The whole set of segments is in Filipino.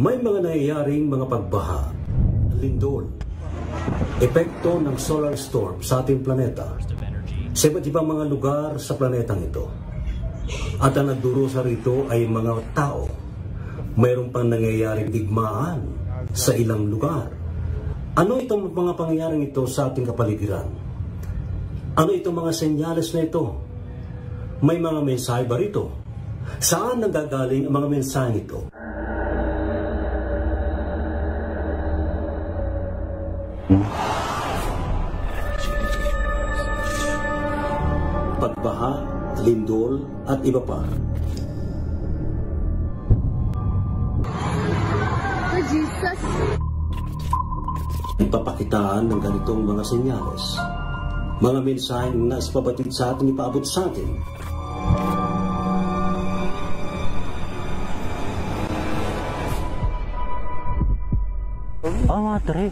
May mga nangyayaring mga pagbaha, lindol, epekto ng solar storm sa ating planeta sa iba't ibang mga lugar sa planetang ito. At ang nagdurusa rito ay mga tao. Mayroon pang nangyayaring digmaan sa ilang lugar. Ano itong mga pangyayaring ito sa ating kapaligiran? Ano itong mga senyales na ito? May mga mensahe ba rito? Saan nanggagaling ang mga mensahe ito? Pagbaha, lindol, at iba pa. Oh, Jesus! Ipapakitaan ng ganitong mga senyales. Mga mensaheng naipabatid sa atin, ipaabot sa atin. Matre.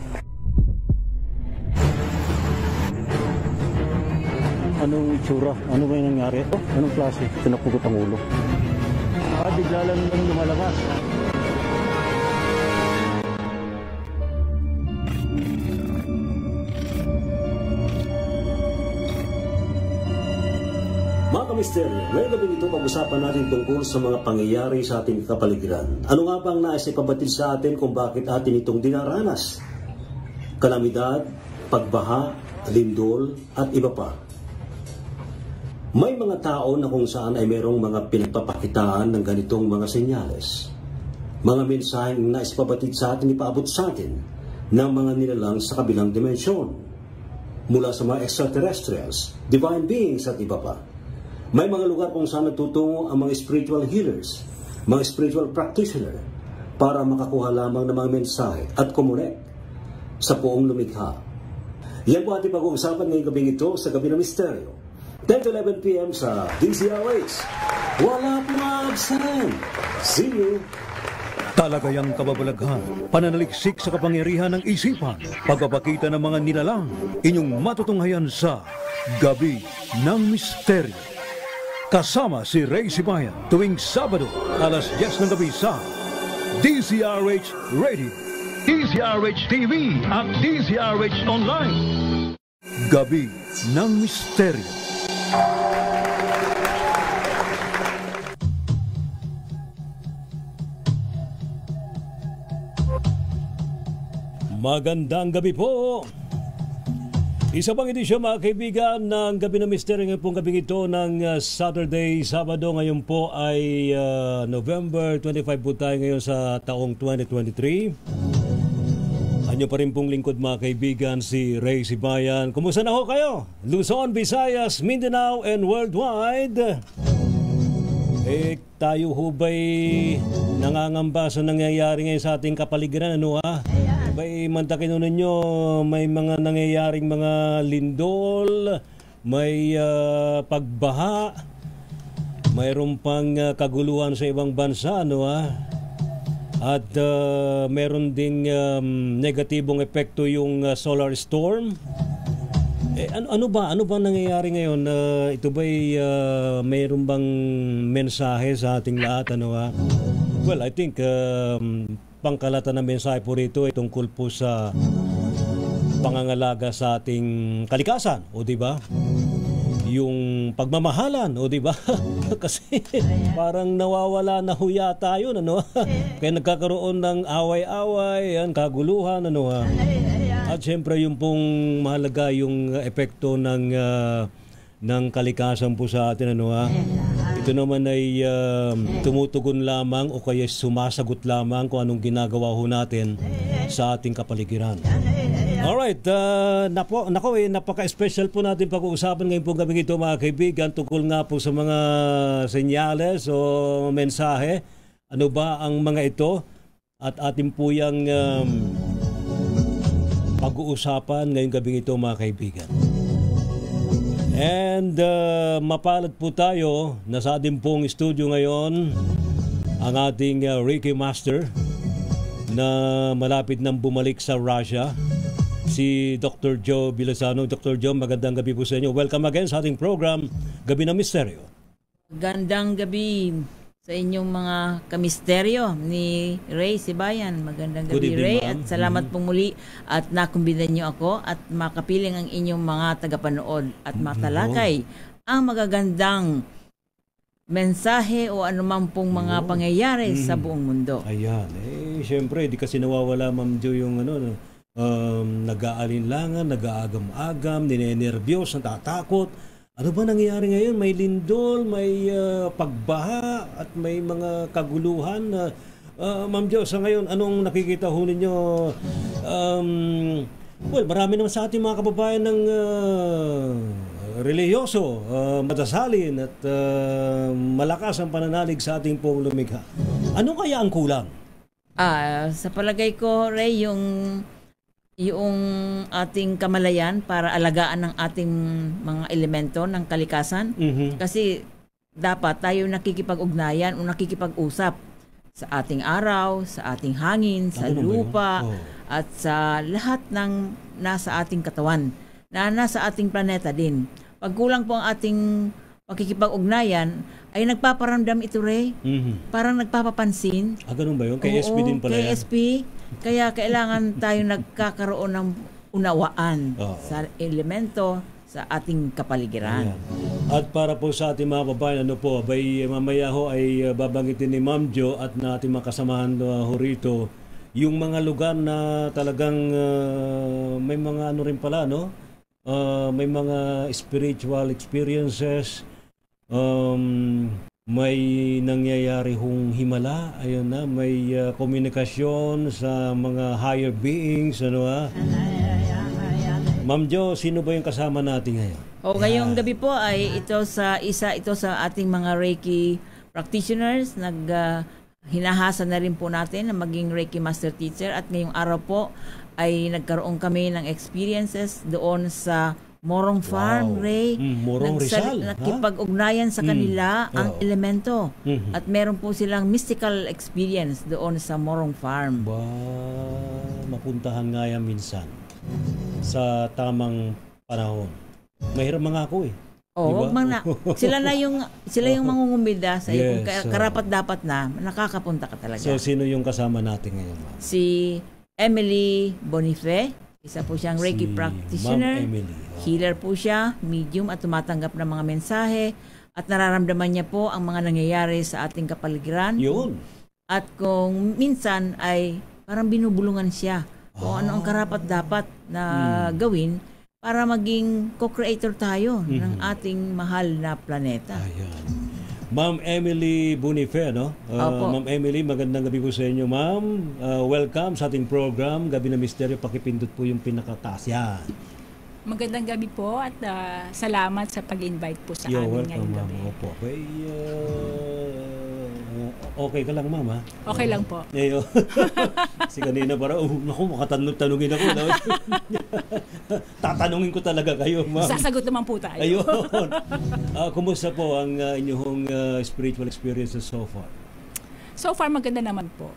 Anong itsura? Ano ba yung nangyari? Oh, anong klase? Pinapugot ang ulo. Bigla lang lumalabas. Mga kamisteryo, ngayong gabi ito pag-usapan natin tungkol sa mga pangyayari sa ating kapaligiran. Ano nga bang nais ipabatid sa atin kung bakit atin itong dinaranas? Kalamidad, pagbaha, lindol, at iba pa. May mga tao na kung saan ay merong mga pinagpapakitaan ng ganitong mga senyales. Mga mensaheng nais ipabatid sa atin, ipaabot sa atin ng mga nilalang sa kabilang dimensyon. Mula sa mga extraterrestrials, divine beings at iba pa. May mga lugar kung saan nagtutungo ang mga spiritual healers, mga spiritual practitioner, para makakuha lamang ng mga mensahe at connect sa buong lumikha. Yan po ating pag-uusapan ngayong gabing ito sa Gabi ng Misteryo. 10 to 11 p.m. sa DZRH. Wala pong absent. See you. Talagayang kababalaghan, pananaliksik sa kapangyarihan ng isipan, pagpapakita ng mga nilalang, inyong matutunghayan sa Gabi ng Misteryo. Kasama si Ray Sibayan tuwing Sabado, alas 10 ng gabi sa DZRH Radio, DZRH TV at DZRH Online. Gabi ng Misteryo. Magandang gabi po. Isa pang edisyon mga kaibigan ng Gabi ng Misteryo ngayon pong gabi ito ng Saturday, Sabado. Ngayon po ay November 25 po tayo ngayon sa taong 2023. Anyo pa rin pong lingkod mga kaibigan, si Ray Sibayan. Kumusta na ho kayo? Luzon, Visayas, Mindanao, and worldwide. Tayo ho ba'y nangangamba sa nangyayari ngayon sa ating kapaligiran? Ano ha? Ba'y mantakin ho ninyo, may mga nangyayaring mga lindol, may pagbaha, mayroon pang kaguluhan sa ibang bansa, ano ha? At meron ding negatibong epekto yung solar storm. Ano ba nangyayari ngayon? Ito ba'y mayroon bang mensahe sa ating lahat? Ano ha? Well, I think pangkalatan na mensahe po rito ay tungkol po sa pangangalaga sa ating kalikasan, o di ba? Yung pagmamahalan, o di ba? Kasi parang nawawala na ho yata yun, ano? Kaya nagkakaroon ng away-away, kaguluhan, ano? At syempre yung pong mahalaga yung epekto ng kalikasan po sa atin, ano? Ito naman ay tumutugon lamang o kaya sumasagot lamang kung anong ginagawa ho natin sa ating kapaligiran. Alright, napaka-special po natin pag-uusapan ngayon po gabi ito mga kaibigan tungkol nga po sa mga senyales o mensahe. Ano ba ang mga ito? At atin po yung pag-uusapan ngayong gabi ito mga kaibigan. And mapalad po tayo na sa ating pong studio ngayon ang ating Reiki Master na malapit nang bumalik sa Russia. si Dr. Joe Villasano. Dr. Joe, magandang gabi po sa inyo. Welcome again sa ating program, Gabi ng Misteryo. Gandang gabi sa inyong mga kamisteryo ni Ray Sibayan. Magandang Good gabi, evening, Ray. ma'am. At salamat pong muli at nakumbidan niyo ako at makapiling ang inyong mga tagapanood at matalakay ang magagandang mensahe o anumang pong mga pangyayari sa buong mundo. Ayan. Siyempre, di kasi nawawala, Ma'am Jo, yung nag-aalinlangan, nag-aagam-agam, ninenervyos, natatakot. Ano ba nangyayari ngayon? May lindol, may pagbaha, at may mga kaguluhan. Ma'am Jo, sa ngayon, anong nakikita ho ninyo? Well, marami naman sa ating mga kababayan ng reliyoso, madasalin at malakas ang pananalig sa ating pong lumikha. Ano kaya ang kulang? Sa palagay ko, Ray, yung ating kamalayan para alagaan ng ating mga elemento ng kalikasan. Kasi dapat tayo nakikipag-ugnayan o nakikipag-usap sa ating araw, sa ating hangin, sa lupa, at sa lahat ng nasa ating katawan, na nasa ating planeta din. Pag kulang po ang ating pakikipag-ugnayan, ay nagpaparamdam ito, Ray. Parang nagpapapansin. Ganun ba yun? KSP Oo, din pala yan. KSP. Kaya kailangan tayo nagkakaroon ng unawaan sa elemento sa ating kapaligiran. Ayan. At para po sa ating mga babayan, mamaya ho ay babanggitin ni Ma'am Jo at na ating mga kasamahan ho rito yung mga lugar na talagang may mga ano rin pala, no? May mga spiritual experiences, may nangyayari hong himala, ayun na, may komunikasyon sa mga higher beings, Ma'am Jo, sino ba yung kasama natin ngayon? Ngayong gabi po ay ito sa ating mga Reiki practitioners. Hinahasa na rin po natin na maging Reiki Master Teacher, at ngayong araw po ay nagkaroon kami ng experiences doon sa Morong Farm, Ray. Morong Rizal. Nakipag-ugnayan sa kanila ang elemento. At meron po silang mystical experience doon sa Morong Farm. Mapuntahan nga yan minsan sa tamang panahon. Mahirap mga ako eh. Wag man na. Sila yung mangungumbida sa iyo. Karapat dapat na nakakapunta ka talaga. So sino yung kasama natin ngayon, ma'am? Si Emily Bonife, isa po siyang Reiki practitioner. Healer po siya, medium, at tumatanggap ng mga mensahe, at nararamdaman niya po ang mga nangyayari sa ating kapaligiran. Yun. At kung minsan ay parang binubulungan siya kung ano ang karapat dapat na gawin para maging co-creator tayo ng ating mahal na planeta. Ayan. Ma'am Emily Bonife, no? Ma'am Emily, magandang gabi po sa inyo, ma'am. Welcome sa ating program, Gabi na Misteryo. Pakipindot po yung pinakataas. Yan. Magandang gabi po at salamat sa pag-invite po sa amin ngayong gabi. Opo. Okay ka lang, ma'am, ha? Okay lang po. Ayo. Si kanina parang, naku, makatanong-tanungin ako. No? Tatanungin ko talaga kayo, ma'am. Sasagot naman po tayo. Ayun. Kumusta po ang inyong spiritual experiences so far? So far, maganda naman po.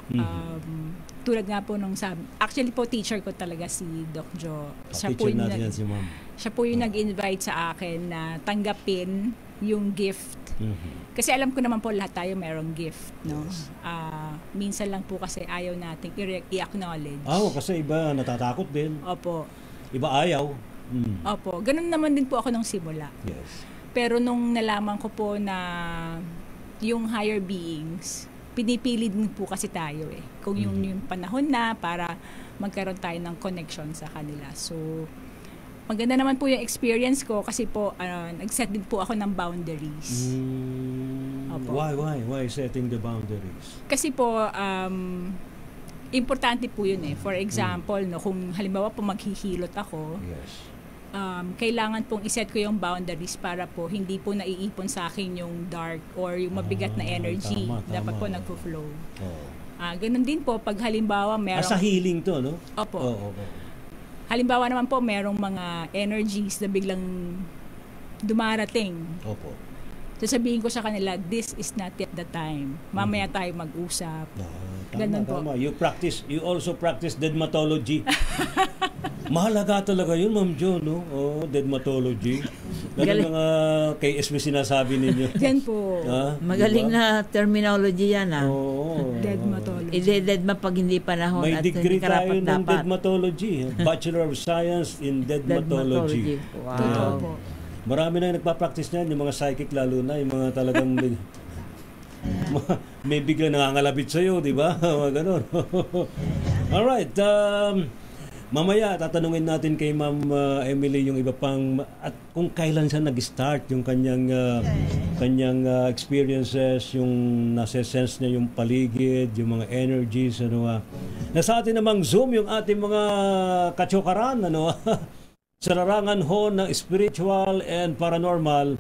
Tulad nga po nung sabi, actually po teacher ko talaga si Doc Jo. Teacher natin yan si ma'am. Siya po yung nag-invite sa akin na tanggapin yung gift. Kasi alam ko naman po lahat tayo mayroong gift, no? Yes. Minsan lang po kasi ayaw nating i-acknowledge. Kasi iba natatakot din. Opo. Iba ayaw. Opo. Ganun naman din po ako nung simula. Yes. Pero nung nalaman ko po na yung higher beings, pinipili din po kasi tayo eh. Kung yung panahon na para magkaroon tayo ng connection sa kanila. So, maganda naman po yung experience ko kasi po nag-set din po ako ng boundaries. Why setting the boundaries? Kasi po importante po yun eh. For example, no, kung halimbawa po maghihilot ako, kailangan pong iset ko yung boundaries para po hindi po naiipon sa akin yung dark or yung mabigat na energy. Dapat po nagpo-flow. Ganun din po pag halimbawa merong... sa healing to, no? Opo. Halimbawa naman po, merong mga energies na biglang dumarating. Opo. Sasabihin ko sa kanila, this is not yet the time. Mamaya tayo mag-usap. Ganun po. You also practice dermatology. Mahalaga talaga yun, Ma'am Jo, no? Oh, dermatology. Galing mga KSB sinasabi ninyo. Yan po. Ha? Magaling Diba? na terminology yan Oo. Dermatology. Ide-deadma pag hindi panahon May at degree hindi tayo karapat ng dapat. dermatology. Bachelor of Science in Dermatology. Totoo Wow. po. Marami na yung nagpa-practice na yan, yung mga psychic lalo na, yung mga talagang may bigla nangangalabit sa'yo, di ba? Mga ganon. Alright, mamaya tatanungin natin kay Ma'am Emily yung iba pang, at kung kailan siya nag-start yung kanyang experiences, yung nasa-sense niya yung paligid, yung mga energies, ano. Nasa atin namang Zoom yung ating mga katsukaran, ano. Sa larangan ho ng spiritual and paranormal,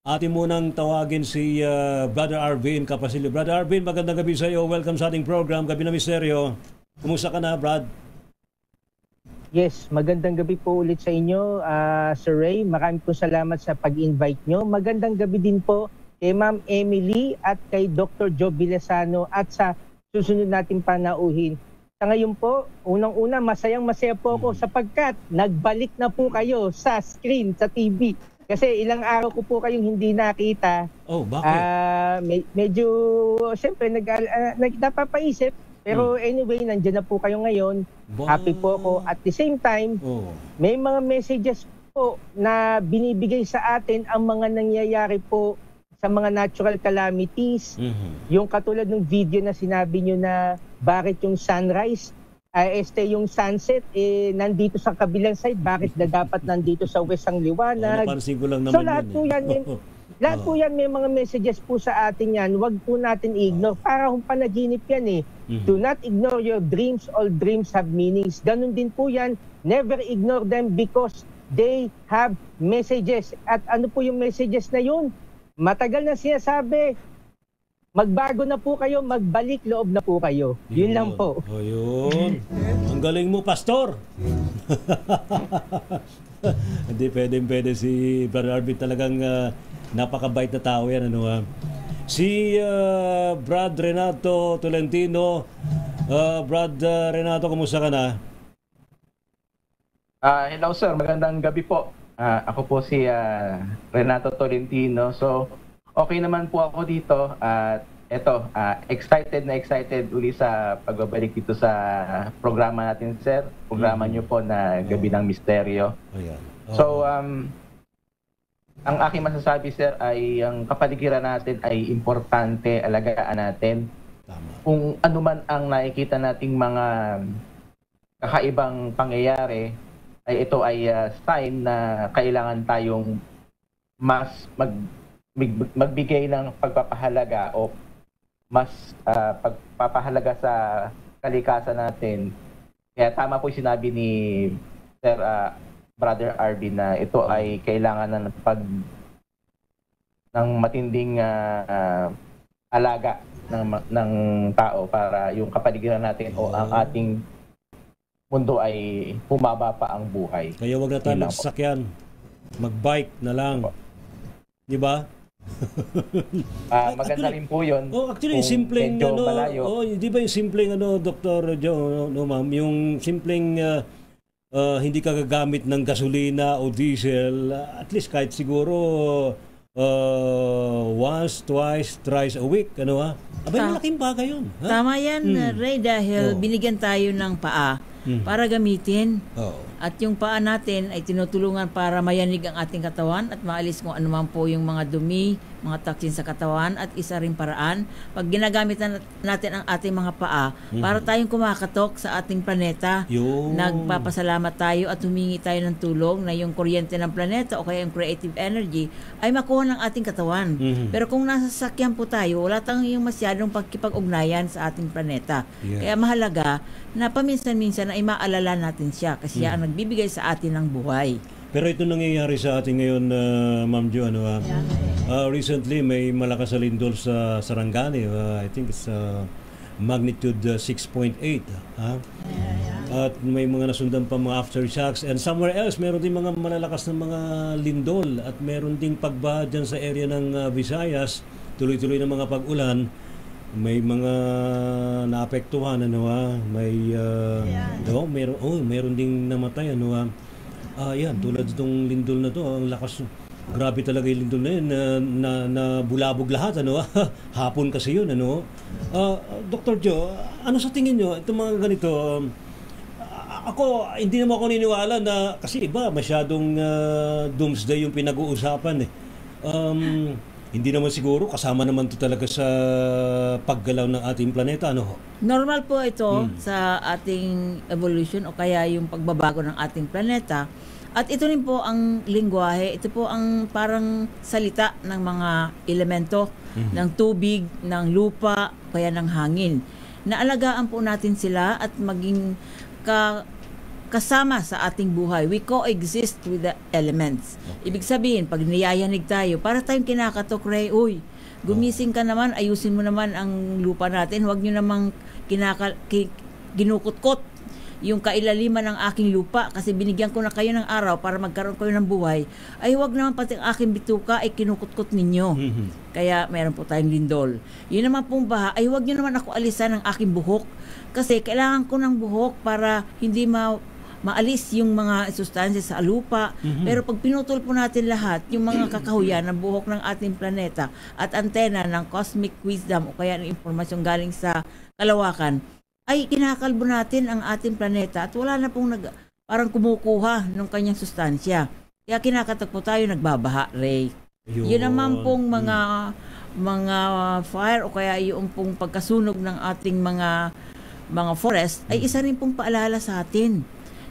atin munang tawagin si Brother Arvin Capacillo. Brother Arvin, magandang gabi sa iyo. Welcome sa ating program, Gabi ng Misteryo. Kumusta ka na, Brad? Yes, magandang gabi po ulit sa inyo, Sir Ray. Maraming po salamat sa pag-invite nyo. Magandang gabi din po kay Ma'am Emily at kay Dr. Joe Villasano at sa susunod nating panauhin. Sa ngayon po, unang-una, masayang-masaya po ako sapagkat nagbalik na po kayo sa screen, sa TV. Kasi ilang araw ko po kayong hindi nakita. Oh, bakit? Medyo, siyempre, napapaisip. Pero anyway, nandiyan na po kayo ngayon. Wow. Happy po ako. At the same time, may mga messages po na binibigay sa atin ang mga nangyayari po sa mga natural calamities. Yung katulad ng video na sinabi nyo na bakit yung sunrise, yung sunset, nandito sa kabilang side, bakit na dapat nandito sa west ang liwanag. Napansin ko lang naman So lahat po yan, lahat po yan, may mga messages po sa atin yan. Huwag po natin i-ignore. Para kung panaginip yan Do not ignore your dreams. All dreams have meanings. Ganun din po yan. Never ignore them because they have messages. At ano po yung messages na yun? Matagal na sinasabi, magbago na po kayo, magbalik loob na po kayo. Yun lang po. Oh, yun. Ang galing mo, Pastor. Hindi pwede si Brother Arvin, talagang napakabait na tao yan. Ano, si Brad Renato Tolentino. Brad Renato, kumusta ka na? Hello sir, magandang gabi po. Ako po si Renato Tolentino. So, okay naman po ako dito. At excited uli sa pagbabalik dito sa programa natin, sir. Programa nyo po na Gabi ng Misteryo. So, ang aking masasabi, sir, ay ang kapaligiran natin ay importante, alagaan natin. Tama. Kung ano man ang nakikita nating mga kakaibang pangyayari, ay ito ay sign na kailangan tayong mas magbigay ng pagpapahalaga o mas pagpapahalaga sa kalikasan natin. Kaya tama po yung sinabi ni Sir Brother Arvin na ito ay kailangan ng matinding alaga ng tao para yung kapaligiran natin o ang ating mundo ay bumaba pa ang buhay. Kaya wag na tayo magsasakyan. Mag-bike na lang. Di ba? Maganda rin po yun. Actually, simpleng di ba yung simpleng Dr. Joe, ma'am, yung simpleng hindi ka gagamit ng gasolina o diesel, at least kahit siguro once, twice, thrice a week, Abay, malaking bagay yun. Tama yan, Ray, dahil binigyan tayo ng paa para gamitin. At yung paa natin ay tinutulungan para mayanig ang ating katawan at maalis kung ano man po yung mga dumi, mga toxin sa katawan, at isa ring paraan pag ginagamit natin ang ating mga paa para tayong kumakatok sa ating planeta. Nagpapasalamat tayo at humingi tayo ng tulong na yung kuryente ng planeta o kaya yung creative energy ay makuha ng ating katawan. Pero kung nasa sasakyan po tayo, wala tayong masyadong pagkipag-ugnayan sa ating planeta. Kaya mahalaga na paminsan-minsan ay maalala natin siya kasi siya ang nagbibigay sa atin ng buhay. Pero ito nangyayari sa atin ngayon, Ma'am Jo, recently may malakas na lindol sa Sarangani. I think it's magnitude 6.8. At may mga nasundan pa mga aftershocks. And somewhere else, meron din mga malalakas na mga lindol at meron ding pagbaha dyan sa area ng Visayas. Tuloy-tuloy na mga pag-ulan. may mga naapektuhan, ano may meron ding namatay, ano yan, tulad itong lindol na to, ang lakas, grabe talaga yung lindol na yun, na bulabog lahat, ano hapon kasi yun, ano. Dr. Joe, ano sa tingin nyo, itong mga ganito, ako, hindi naman ako niniwala na, kasi iba, masyadong doomsday yung pinag-uusapan eh. Hindi naman siguro, kasama naman ito talaga sa paggalaw ng ating planeta, ano? Normal po ito sa ating evolution o kaya yung pagbabago ng ating planeta. At ito rin po ang lingwahe, ito po ang parang salita ng mga elemento, ng tubig, ng lupa, kaya ng hangin. Naalagaan po natin sila at maging kasama sa ating buhay. We coexist with the elements. Ibig sabihin, pag niyayanig tayo, para tayong kinakatok, Ray, uy, gumising ka naman, ayusin mo naman ang lupa natin, huwag nyo namang ginukutkot yung kailaliman ng aking lupa kasi binigyan ko na kayo ng araw para magkaroon kayo ng buhay, ay huwag naman pati ang aking bituka ay kinukutkot ninyo. Kaya meron po tayong lindol. Yun naman pong baha, ay huwag nyo naman ako alisan ng aking buhok kasi kailangan ko ng buhok para hindi maalis yung mga sustansya sa lupa. Pero pag pinutol po natin lahat, yung mga kakahuyan ng buhok ng ating planeta at antena ng cosmic wisdom o kaya ng impormasyon galing sa kalawakan, ay kinakalbo natin ang ating planeta at wala na pong parang kumukuha ng kanyang sustansya. Kaya kinakatak po tayo, nagbabaha, Ray. Yun naman pong mga fire o kaya yung pong pagkasunog ng ating mga forest ay isa rin pong paalala sa atin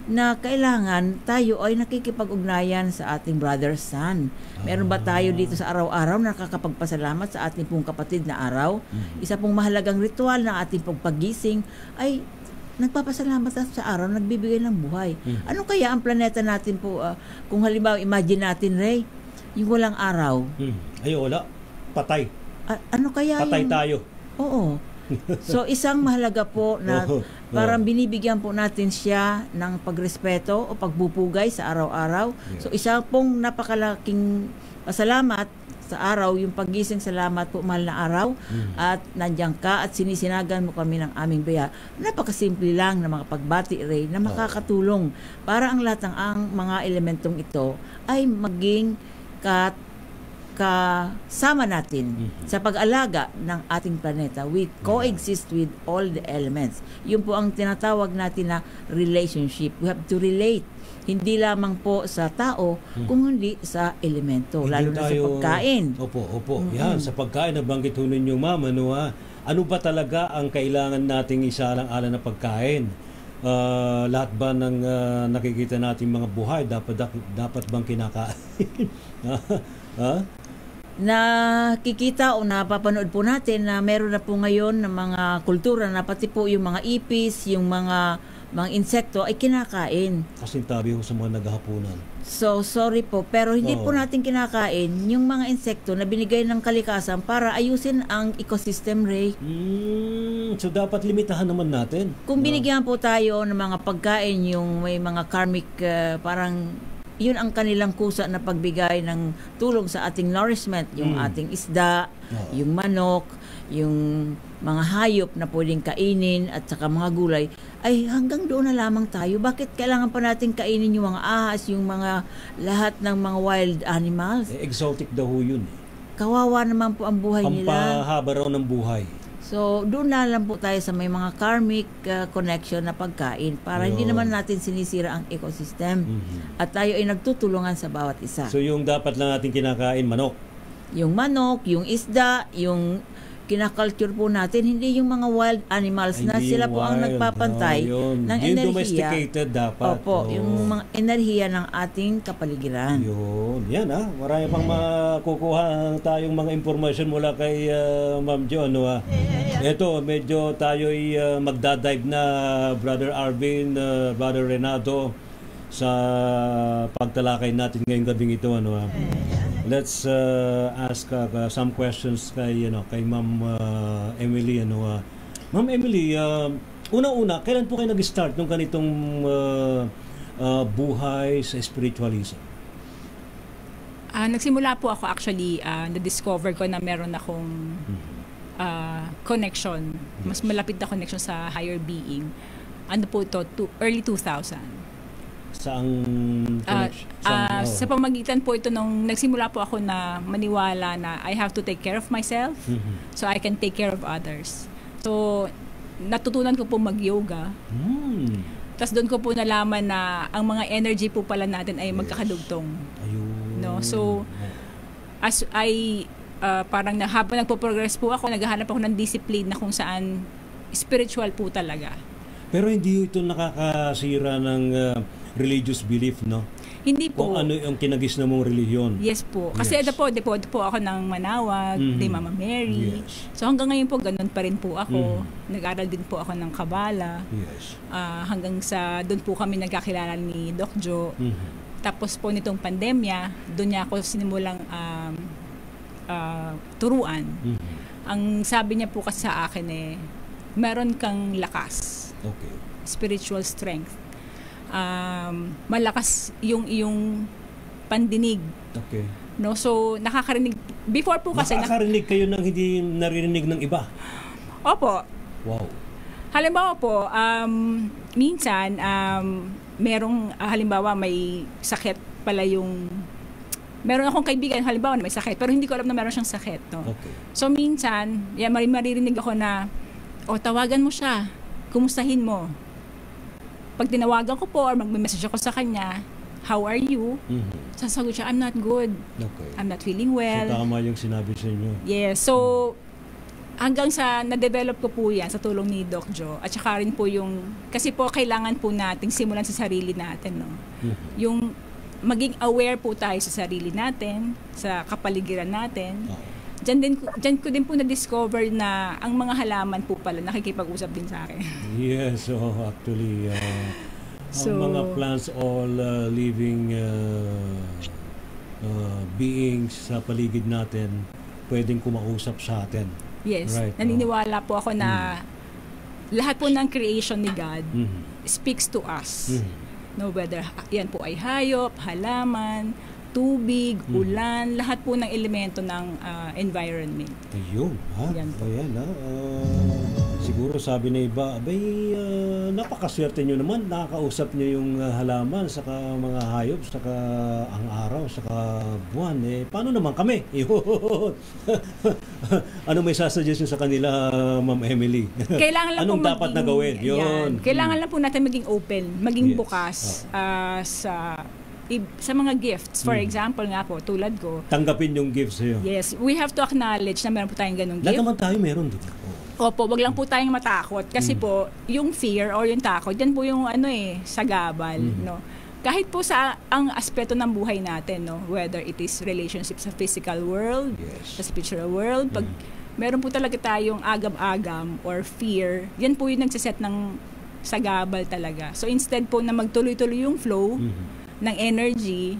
na kailangan tayo ay nakikipag-ugnayan sa ating brother sun. Meron ba tayo dito sa araw-araw na nakakapagpasalamat sa ating pong kapatid na araw? Isa pong mahalagang ritual ng ating pagpagising ay nagpapasalamat sa araw, nagbibigay ng buhay. Ano kaya ang planeta natin po, kung halimbawa imagine natin, Ray, yung walang araw? Ay, wala. Patay. Ano kaya patay yung... tayo. Oo. So isang mahalaga po na parang binibigyan po natin siya ng pagrespeto o pagbubugay sa araw-araw. So isa pong napakalaking pasalamat sa araw, yung pagising, salamat po mahal na araw at nandiyan ka at sinisinagan mo kami ng aming baya. Napakasimple lang na mga pagbati, Ray, na makakatulong para ang lahat ng mga elementong ito ay maging kasama natin sa pag-alaga ng ating planeta. We coexist with all the elements. Yun po ang tinatawag natin na relationship. We have to relate. Hindi lamang po sa tao, kung hindi sa elemento. Hindi lalo na sa pagkain. Opo. Yan, sa pagkain, nabanggit ho ninyo, ma'am, ano ba talaga ang kailangan nating isaalang-alang na pagkain? Lahat ba ng nakikita nating mga buhay, dapat bang kinakain? Nakikita o napapanood po natin na meron na po ngayon ng mga kultura na pati po yung mga ipis, yung mga insekto ay kinakain. Kasing tabi ho sa mga naghahapunan. So, sorry po, pero hindi po natin kinakain yung mga insekto na binigay ng kalikasan para ayusin ang ecosystem, Ray. So, dapat limitahan naman natin. Kung binigyan po tayo ng mga pagkain, yung may mga karmic, parang yun ang kanilang kusa na pagbigay ng tulong sa ating nourishment, yung ating isda, yung manok, yung mga hayop na pwedeng kainin at saka mga gulay, ay hanggang doon na lamang tayo. Bakit kailangan pa natin kainin yung mga ahas, yung mga lahat ng mga wild animals? Exotic daw yun. Kawawa naman po ang buhay nila. Pampahaba raw ng buhay. So, doon na lang po tayo sa may mga karmic connection na pagkain para hindi naman natin sinisira ang ecosystem at tayo ay nagtutulungan sa bawat isa. So, yung dapat lang natin kinakain, manok? Yung manok, yung isda, yung kinakulture po natin, hindi yung mga wild animals na sila po ang nagpapantay ng enerhiya. Yung domesticated dapat. Opo, yung mga enerhiya ng ating kapaligiran. Yun. Yan marami pang makukuha tayong mga impormasyon mula kay Ma'am Jo. Ito, medyo tayo'y magdadive na, Brother Arvin, Brother Renato, sa pagtalakay natin ngayong gabing ito. Let's ask some questions kay Ma'am Emily. Ma'am Emily, una-una, kailan po kayo nag-start ng ganitong buhay sa spiritualism? Nagsimula po ako actually, na-discover ko na meron akong connection, mas malapit na connection sa higher being. Ano po ito? Early 2000. Saang connection? Sa pamagitan po ito nung nagsimula po ako na maniwala na I have to take care of myself so I can take care of others. So, natutunan ko po mag-yoga. Tapos doon ko po nalaman na ang mga energy po pala natin ay magkakadugtong. Ayun. No? So, as I parang habang nagpo-progress po ako, naghahanap ako ng discipline na kung saan spiritual po talaga. Pero hindi ito nakakasira ng religious belief, no? Hindi po. Kung ano yung kinagis na mong relihiyon. Yes po. Kasi ito po, depo po ako ng Manawag, ni Mama Mary. Yes. So hanggang ngayon po, ganun pa rin po ako. Nag-aral din po ako ng Kabala. Yes. Hanggang sa, doon po kami nagkakilala ni Doc Jo. Tapos po nitong pandemya, doon niya ako sinimulang turuan. Ang sabi niya po kasi sa akin meron kang lakas. Okay. Spiritual strength. Malakas yung iyong pandinig. Okay. No, so nakakarinig before po kasi nakakarinig kayo ng hindi naririnig ng iba. Opo. Wow. Halimbawa po, minsan merong halimbawa may sakit pala yung meron akong kaibigan halimbawa na may sakit pero hindi ko alam na meron siyang sakit, no. Okay. So minsan, maririnig ako na tawagan mo siya. Kumustahin mo. Pag tinawagan ko po or magme-message ako sa kanya, how are you? Sasagot siya, I'm not good. Okay. I'm not feeling well. So tama yung sinabi sa inyo. Yes. So hanggang sa na-develop ko po yan sa tulong ni Doc Jo. At saka rin po yung, kasi po kailangan po nating simulan sa sarili natin, no? Yung maging aware po tayo sa sarili natin, sa kapaligiran natin. Diyan ko din po na-discover na ang mga halaman po pala nakikipag-usap din sa akin. Yes, so actually, So, ang mga plants, all living beings sa paligid natin, pwedeng kumausap sa atin. Yes, Right, naniniwala po ako na lahat po ng creation ni God speaks to us. No, whether yan po ay hayop, halaman, tubig, ulan, lahat po ng elemento ng environment. Ayun, ha? Yan po. Ayan, ha? Siguro sabi na iba, abay, napakaswerte nyo naman, nakakausap nyo yung halaman, saka mga hayop, saka ang araw, saka buwan. Paano naman kami? Ano may sasuggest nyo sa kanila, Ma'am Emily? Kailangan lang anong po dapat na gawin? Yun. Kailangan lang po natin maging open, maging Yes. bukas sa mga gifts. For example nga po, tulad ko. Tanggapin yung gifts sa'yo. Yes, we have to acknowledge na meron po tayong ganung Lahat gift. naman tayo meron, di ba? Opo, wag lang po tayong matakot. Kasi po, yung fear or yung takot, yan po yung sagabal, no? Kahit po sa ang aspeto ng buhay natin, no? Whether it is relationship sa physical world, sa spiritual world, pag meron po talaga tayong agam-agam or fear, yan po yung nagsiset ng sagabal talaga. So instead po na magtuloy-tuloy yung flow ng energy,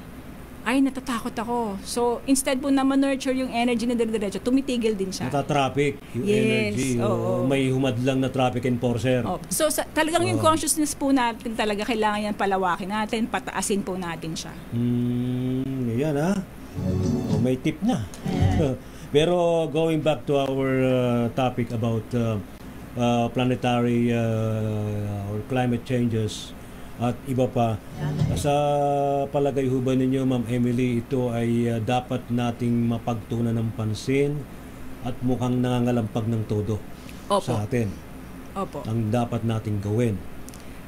ay natatakot ako. So instead po na ma-nurture yung energy na dire-diretso, tumitigil din siya. Nata-traffic yung Yes, energy. oo. May humadlang na traffic enforcer. So talagang yung consciousness po natin talaga kailangan yan palawakin natin, pataasin po natin siya. Ayan, ha? May tip na. Pero going back to our topic about planetary or climate changes at iba pa, sa palagay ho ba ninyo, Ma'am Emily, ito ay dapat nating mapagtuunan ng pansin at mukhang nangangalampag ng todo sa atin? Opo. Ang dapat nating gawin.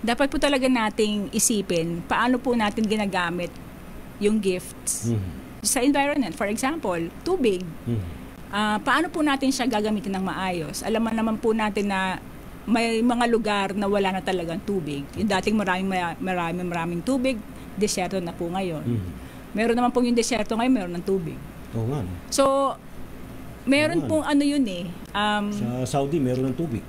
Dapat po talaga nating isipin paano po natin ginagamit yung gifts sa environment. For example, tubig. Paano po natin siya gagamitin ng maayos? Alam naman po natin na may mga lugar na wala na talagang tubig. Yung dating maraming tubig, desierto na po ngayon. Meron naman po yung desierto ngayon, meron ng tubig. Oo nga. So, meron pong yun sa Saudi, meron ng tubig.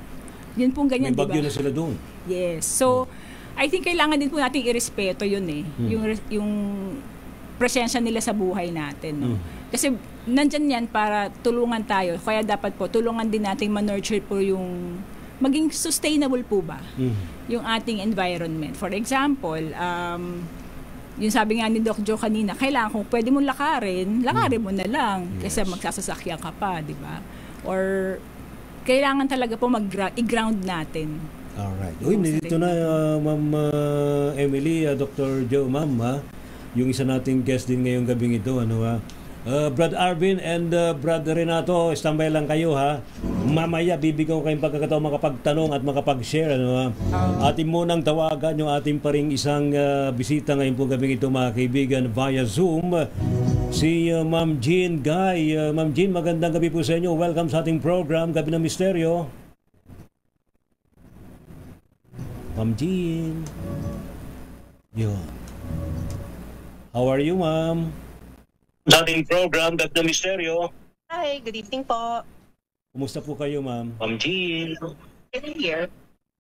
Yun pong ganyan, may bagyo diba? na sila doon. Yes. So, I think kailangan din po nating irespeto yun yung presensya nila sa buhay natin. No? Kasi nandyan yan para tulungan tayo. Kaya dapat po, tulungan din natin ma-nurture po yung maging sustainable po ba yung ating environment. For example, yung sabi nga ni Doc Jo kanina, kailangan kung pwede mong lakarin mo na lang kasi magsasasakyan ka pa, di ba? Or kailangan talaga po i-ground natin. Alright. Uy, dito na Ma'am Emily, Dr. Joe, Ma'am, yung isa nating guest din ngayong gabing ito, Brad Arvin and Brad Renato, standby lang kayo ha. Mamaya bibigyan ko kayong pagkakataon makapagtanong at makapag-share. Ating munang tawagan yung ating paring isang bisita ngayon po gabing ito mga kaibigan via Zoom. Si Ma'am Jean Guy. Ma'am Jean, magandang gabi po sa inyo. Welcome sa ating program, Gabi ng Misteryo. Ma'am Jean. Yun. How are you, ma'am? Sa ating program, Gabi ng Misteryo. Hi, good evening po. Kumusta po kayo, ma'am? Ma'am Jean. Can you hear?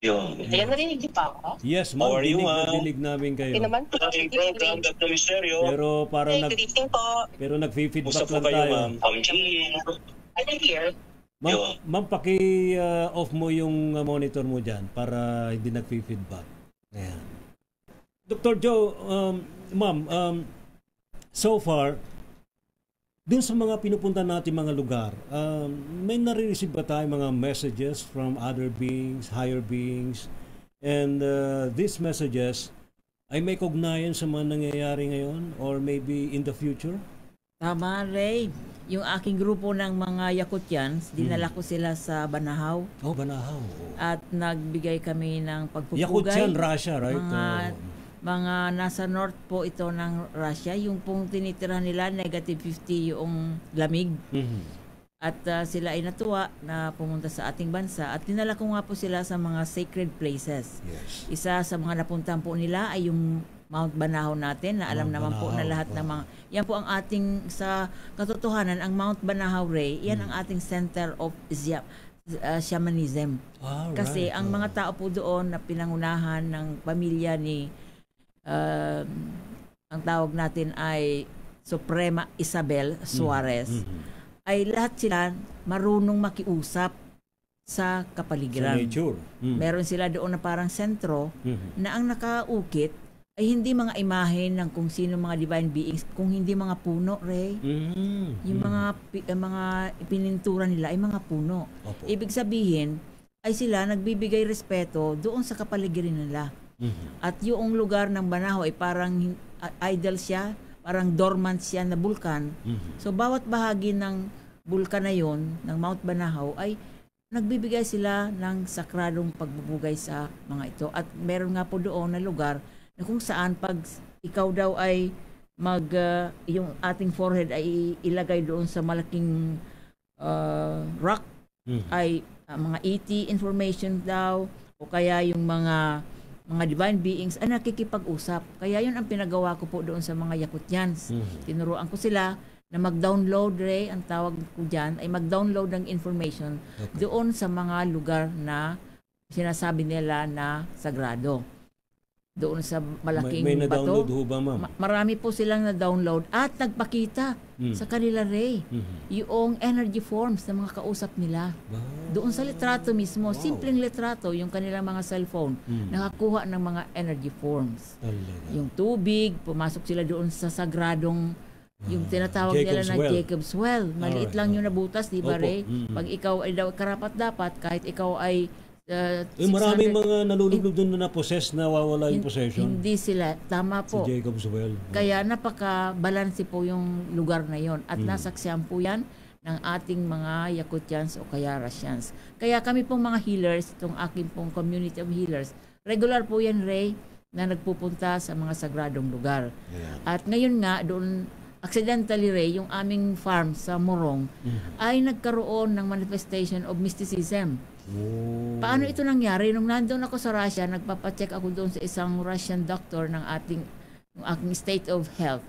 Yun. Ayan, narinig niyo pa ako? Yes, ma'am. Dinig namin kayo. Okay naman po. Sa ating program, Gabi ng Misteryo. Pero parang good evening po. Pero nag-feedback lang tayo. Ma'am Jean. Can you hear? Ma'am, paki-off mo yung monitor mo dyan para hindi nag-feedback. Ayan. Dr. Joe, ma'am, so far, dun sa mga pinupunta natin mga lugar, may nare-receive ba tayo mga messages from other beings, higher beings, and these messages ay may kaugnayan sa mga nangyayari ngayon or maybe in the future? Tama, Ray. Yung aking grupo ng mga Yakutyans, dinala ko sila sa Banahaw. Oh, Banahaw. At nagbigay kami ng pagpupugay. Yakutyan, Russia, right? Mga nasa north po ito ng Russia. Yung pong tinitira nila, -50 yung lamig. At sila ay natuwa na pumunta sa ating bansa. At dinala ko nga po sila sa mga sacred places. Yes. Isa sa mga napuntahan po nila ay yung Mount Banahaw natin, na alam naman po na lahat ng mga... Yan po ang ating, sa katotohanan, ang Mount Banahaw, Ray, yan ang ating center of shamanism. Kasi ang mga tao po doon na pinangunahan ng pamilya ni... ang tawag natin ay Suprema Isabel Suarez, ay lahat sila marunong makiusap sa kapaligiran. Sa nature. Meron sila doon na parang sentro na ang nakaukit ay hindi mga imahe ng kung sino mga divine beings, kung hindi mga puno, Ray. Yung mga pinintura nila ay mga puno. Opo. Ibig sabihin, ay sila nagbibigay respeto doon sa kapaligiran nila. At yung lugar ng Banahaw ay parang idle siya, parang dormant siya na bulkan. So bawat bahagi ng bulkan na yon, ng Mount Banahaw, ay nagbibigay sila ng sakradong pagbubugay sa mga ito. At meron nga po doon na lugar na kung saan pag ikaw daw ay yung ating forehead ay ilagay doon sa malaking rock, ay mga ET information daw, o kaya yung mga divine beings ay nakikipag-usap. Kaya yun ang pinagawa ko po doon sa mga Yakutyans. Tinuruan ko sila na mag-download, Ray, ang tawag ko dyan, ay mag-download ng information doon sa mga lugar na sinasabi nila na sagrado. Doon sa malaking may bato. na-download ho ba, ma'am? Marami po silang na-download at nagpakita sa kanila, Ray, yung energy forms na mga kausap nila. Doon sa litrato mismo, simpleng litrato, yung kanilang mga cellphone, nakakuha ng mga energy forms. Yung tubig, pumasok sila doon sa sagradong, yung tinatawag nila na Jacob's Well. Maliit lang yung nabutas, di ba, Ray? Pag ikaw ay daw karapat-dapat, kahit ikaw ay maraming mga nalulubog doon na possess na wawala yung possession. Hindi sila. Tama po. Sa Jacob's Well. Kaya napaka-balanse po yung lugar na yon. At nasaksihan po yan ng ating mga Yakutyans o kaya Russians. Kaya kami pong mga healers, itong aking pong community of healers, regular po yan, Ray, na nagpupunta sa mga sagradong lugar. At ngayon nga, doon, accidentally, Ray, yung aming farm sa Morong ay nagkaroon ng manifestation of mysticism. Paano ito nangyari? Nung nandun ako sa Russia, nagpapacheck ako doon sa isang Russian doctor ng aking state of health.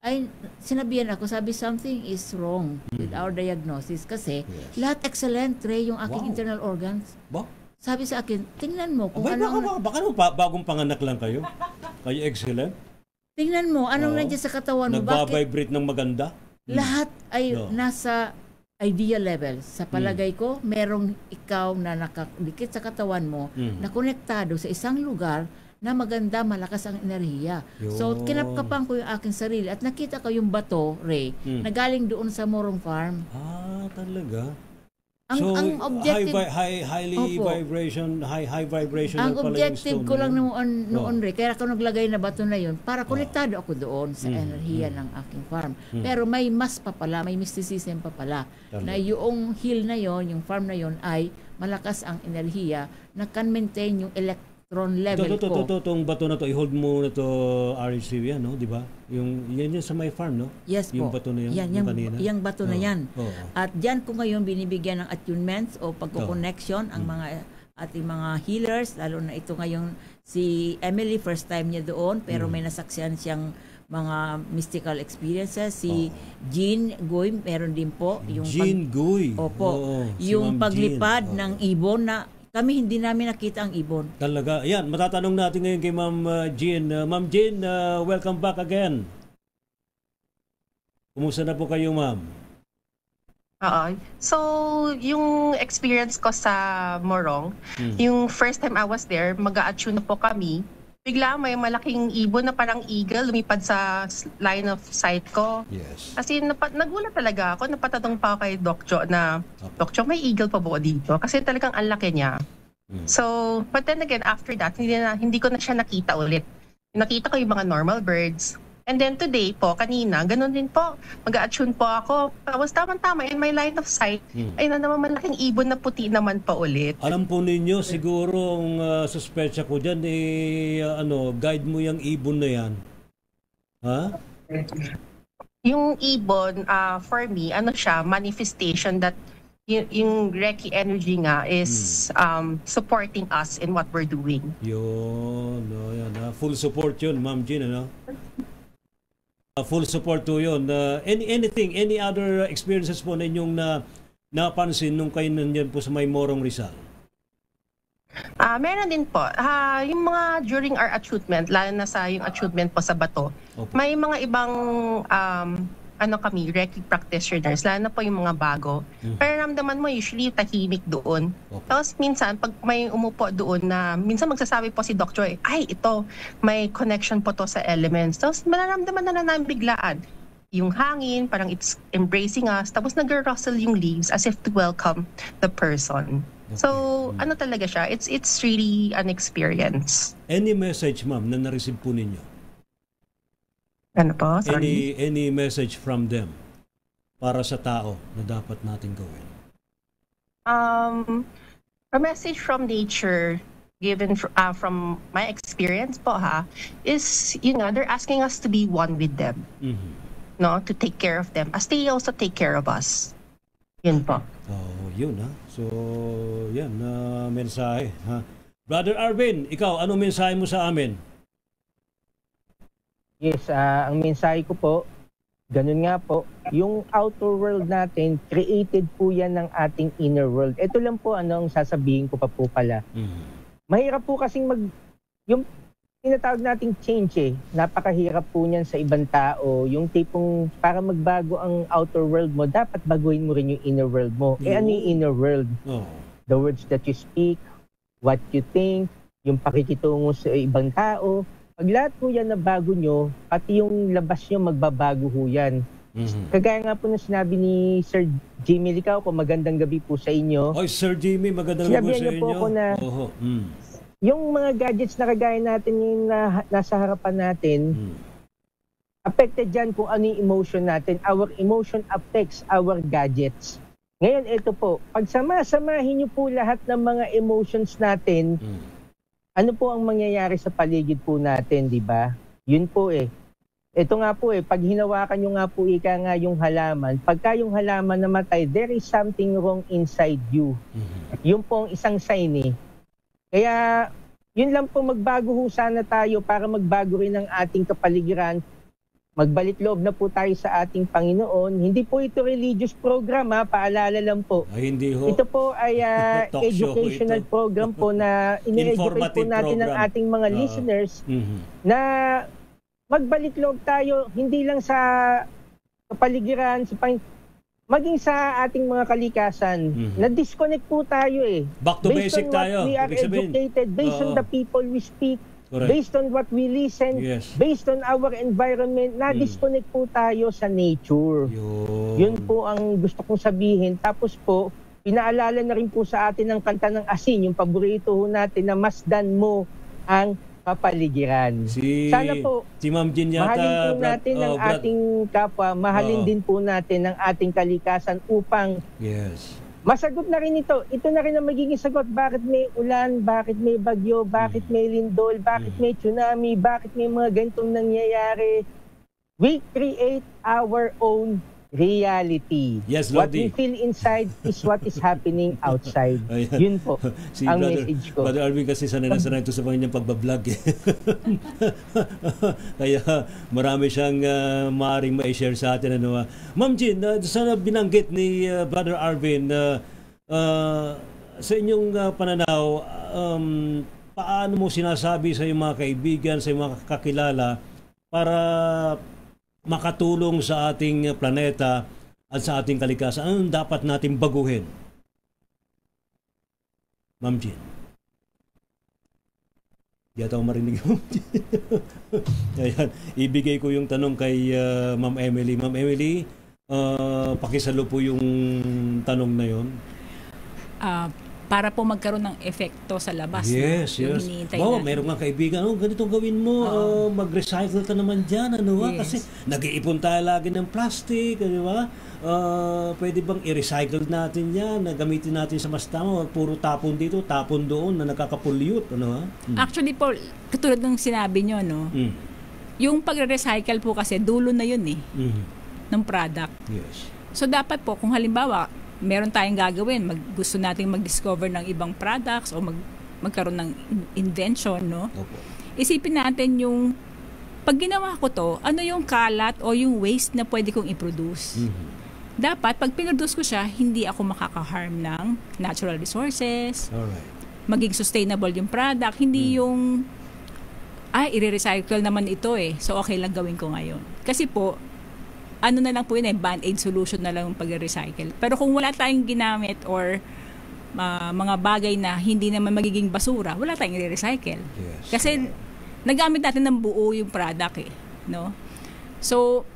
Ay, sinabihan ako, sabi, something is wrong with our diagnosis kasi lahat excellent, Ray, yung aking internal organs. Sabi sa akin, tingnan mo kung baka bagong panganak lang kayo? Kayo excellent? Tingnan mo, anong nandiyan sa katawan mo? Nagbabibrate ng maganda? Lahat ay nasa idea level. Sa palagay ko, merong ikaw na nakadikit sa katawan mo na konektado sa isang lugar na maganda, malakas ang enerhiya. So, kinapkapan ko yung aking sarili at nakita ko yung bato, Ray, na galing doon sa Morong Farm. Talaga? Ang objective, highly Opo. high vibrational ang pala yung objective stone ko na lang yun. noon, Ray, kaya ako naglagay na bato na yun para konektado ako doon sa enerhiya ng aking farm. Pero may mas pa pala, may mysticism pa pala, na yung hill na yon, yung farm na yon ay malakas ang enerhiya na can maintain yung electron level ko. Itong bato na to, i-hold mo na to, RHC, yan, no? Di ba? Yan sa my farm, no? Yes yung po. bato na Yan, yung bato na yan. At dyan ko ngayon binibigyan ng attunements o pagko-connection ang mga ating mga healers, lalo na ito ngayon si Emily, first time niya doon, pero may nasaksihan siyang mga mystical experiences. Si Jean Guy, meron din po. Jean Guy? Opo. Si yung Ma'am paglipad Jean. ng ibon na kami hindi namin nakita ang ibon. Talaga. Yan, matatanong natin ngayon kay Ma'am Jean. Ma'am Jean, welcome back again. Kumusta na po kayo, ma'am? Oo. So, yung experience ko sa Morong, yung first time I was there, mag-a-attune na po kami. Bigla may malaking ibon na parang eagle lumipad sa line of sight ko. Yes. Kasi nagulat talaga ako, napatanong pa ako kay Doc Jo na, Doc Jo, may eagle pa ba dito? Kasi talagang ang laki niya. So, but then again, after that, hindi ko na siya nakita ulit. Nakita ko yung mga normal birds. And then today po, kanina, ganun din po, mag-a-attune po ako. Tapos tama-tama, in my line of sight, ay na naman malaking ibon na puti naman pa ulit. Alam po ninyo, siguro ang suspecha ko dyan, guide mo yung ibon na yan. Ha? Yung ibon, for me, ano siya, manifestation that yung Reiki energy nga is supporting us in what we're doing. Yun, yan. Full support yun, Ma'am Jean, ano? Full support to yun. Any other experiences po ninyong napansin nung kayo nandiyan po sa may Morong Rizal? Meron din po. Yung mga during our attunement, lalo na sa yung attunement po sa bato, may mga ibang kami, Reiki practitioners, lalo na po yung mga bago. Pero ramdaman mo, usually tahimik doon. Tapos minsan, pag may umupo doon na, minsan magsasabi po si Doc Joy, ay ito, may connection po to sa elements. Tapos mararamdaman na namin biglaan. Yung hangin, parang it's embracing us. Tapos nag-rustle yung leaves as if to welcome the person. So, ano talaga siya? It's really an experience. Any message, ma'am, na na-receive po ninyo? Ano po? Sorry. Any message from them para sa tao na dapat natin gawin? A message from nature given from my experience po is, they're asking us to be one with them. No, to take care of them as they also take care of us. Yun po. Yun So, yan na mensahe. Brother Arvin, ikaw, ano mensahe mo sa amin? Yes, ang mensahe ko po, ganun nga po, yung outer world natin, created po yan ng ating inner world. Ito lang po ang sasabihin ko pa po pala. Mahirap po kasing yung tinatawag nating change napakahirap po niyan sa ibang tao. Yung tipong para magbago ang outer world mo, dapat baguhin mo rin yung inner world mo. Ano yung inner world? The words that you speak, what you think, yung pakikitungo sa ibang tao. Pag lahat po yan na bago nyo, pati yung labas nyo magbabago ho yan. Kagaya nga po na sinabi ni Sir Jimmy Licao ko, magandang gabi po sa inyo. Oy, Sir Jimmy, magandang gabi po sa inyo. Sinabihan niyo po ako na yung mga gadgets na kagaya natin yung nasa harapan natin, affected dyan kung ano yung emotion natin. Our emotion affects our gadgets. Ngayon, ito po, pag sama-samahin nyo po lahat ng mga emotions natin, ano po ang mangyayari sa paligid po natin, di ba? Yun po Ito nga po pag hinawakan nyo nga po yung halaman, pagka yung halaman namatay, there is something wrong inside you. Yun po ang isang sign Kaya, yun lang po, magbago ho sana tayo para magbago rin ang ating kapaligiran. Magbalik loob na po tayo sa ating Panginoon. Hindi po ito religious program paalala lang po. Hindi ho. Ito po ay educational program po na ine-educate po natin ang ating mga listeners na magbalik loob tayo hindi lang sa kapaligiran, maging sa ating mga kalikasan. Na-disconnect po tayo Back to based basic on what tayo. we are educated, based on the people we speak, correct. Based on what we listen, based on our environment, na-disconnect po tayo sa nature. Yun po ang gusto kong sabihin. Tapos po, pinaalala na rin po sa atin ng kanta ng Asin, yung paborito ho natin na masdan mo ang kapaligiran. Sana po, si Ma'am Jean yata, mahalin po natin ang ating kapwa, mahalin din po natin ang ating kalikasan upang masagot na rin ito. Ito na rin ang magiging sagot. Bakit may ulan, bakit may bagyo, bakit may lindol, bakit may tsunami, bakit may mga ganitong nangyayari. We create our own reality. Yes, What Lodi. we feel inside is what is happening outside. Yun po ang message ko. Brother Arvin kasi sanay na sanay ito sa kanyang pagbablog. Kaya marami siyang maaaring ma-share sa atin. Ma'am Jean, sana binanggit ni Brother Arvin, sa inyong pananaw, paano mo sinasabi sa iyong mga kaibigan, sa iyong mga kakilala para makatulong sa ating planeta at sa ating kalikasan? Anong dapat natin baguhin? Ma'am Jean. Di ata ako marinig. Ayan, ibigay ko yung tanong kay Ma'am Emily. Ma'am Emily, pakisalo po yung tanong na yon. Para po magkaroon ng efekto sa labas. Yes, no? yes. Meron nga kaibigan, ganito gawin mo, mag-recycle ka naman dyan, kasi nag-iipon tayo lagi ng plastic, di ba? Pwede bang i-recycle natin yan, gamitin natin sa mas tama, puro tapon dito, tapon doon, na nakaka-pollute, Actually po, katulad ng sinabi nyo, yung pag-recycle po kasi, dulo na yun ng product. Yes. So dapat po, kung halimbawa, meron tayong gagawin, gusto nating mag-discover ng ibang products o magkaroon ng invention, no? Opo. Isipin natin yung, pag ginawa ko to, ano yung kalat o yung waste na pwede kong i-produce. Dapat, pag pinroduce ko siya, hindi ako makaka-harm ng natural resources. Alright. Maging sustainable yung product. Hindi yung, i-recycle naman ito so okay lang gawin ko ngayon. Kasi po, ano na lang po yun band-aid solution na lang yung pag-recycle. Pero kung wala tayong ginamit or mga bagay na hindi naman magiging basura, wala tayong i-recycle. Yes. Kasi nagamit natin ng buo yung product no? So,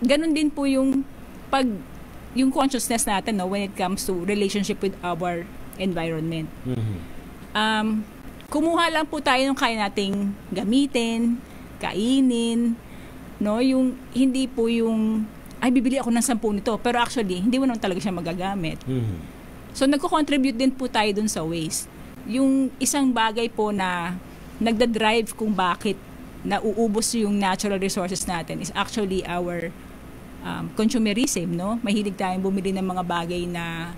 ganun din po yung yung consciousness natin, no, when it comes to relationship with our environment. Kumuha lang po tayo ng kaya nating gamitin, kainin, no, yung hindi po yung bibili ako ng 10 nito, pero actually hindi mo naman talaga siya magagamit. So nagko-contribute din po tayo dun sa waste. Yung isang bagay po na nagda-drive kung bakit nauubos yung natural resources natin is actually our consumerism, no? Mahilig tayong bumili ng mga bagay na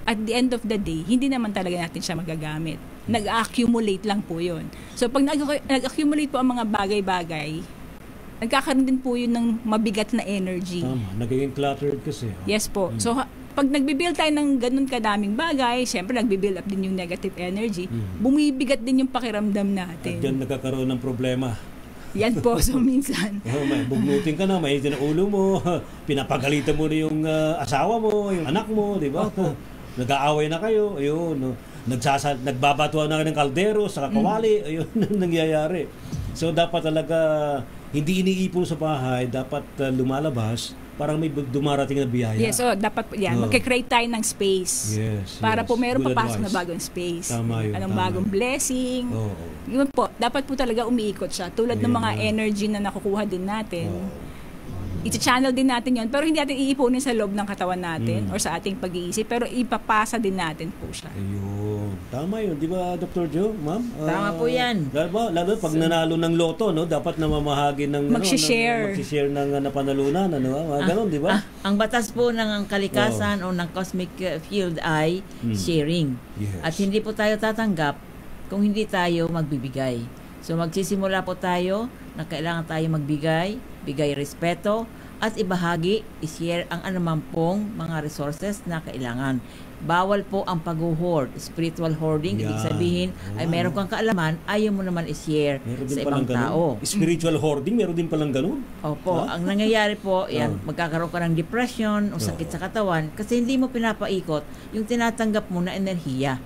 at the end of the day, hindi naman talaga natin siya magagamit. Nag-accumulate lang po yun. So pag nag-accumulate po ang mga bagay-bagay, nagkakaroon din po yun ng mabigat na energy. Tama, nagiging cluttered kasi. Yes po. So, pag nagbibuild tayo ng ganun kadaming bagay, syempre nagbibuild up din yung negative energy, bumibigat din yung pakiramdam natin. At dyan nagkakaroon ng problema. Yan po, so minsan. May bugnutin ka na, may na ulo mo, pinapagalitan mo na yung asawa mo, yung anak mo, di ba? Nag-aaway na kayo, ayun. Nagbabatuan na ng kaldero sa kakawali, ayun nangyayari. So dapat talaga hindi iniipon sa bahay, dapat lumalabas, parang may dumarating na biyaya. Yes, so dapat magke-create tayo ng space. Yes, para po meron good papasok advice. na bagong space. Tama yun, Anong tama bagong yun. blessing. Yun po, dapat po talaga umiikot siya. Tulad ng mga energy na nakukuha din natin. I-channel din natin yun, pero hindi natin iipunin sa loob ng katawan natin or sa ating pag-iisip, pero ipapasa din natin po siya. Ayun. Tama yun, di ba, Dr. Joe, ma'am? Tama po yan. Lalo pag nanalo ng loto, no, dapat namamahagi ng Mag-share. Mag-share ng napanalunan, ganun, di ba? Ang batas po ng kalikasan o ng cosmic field ay sharing. Yes. At hindi po tayo tatanggap kung hindi tayo magbibigay. So magsisimula po tayo na kailangan tayo magbigay, bigay respeto, at ibahagi, i-share ang anumang pong mga resources na kailangan. Bawal po ang pag-hoard, spiritual hoarding. Ibig sabihin, ay meron kang kaalaman, ayaw mo naman i-share sa ibang tao. Spiritual hoarding, meron din palang ganun? Opo, ang nangyayari po, magkakaroon ka ng depression o sakit sa katawan kasi hindi mo pinapaikot yung tinatanggap mo na enerhiya.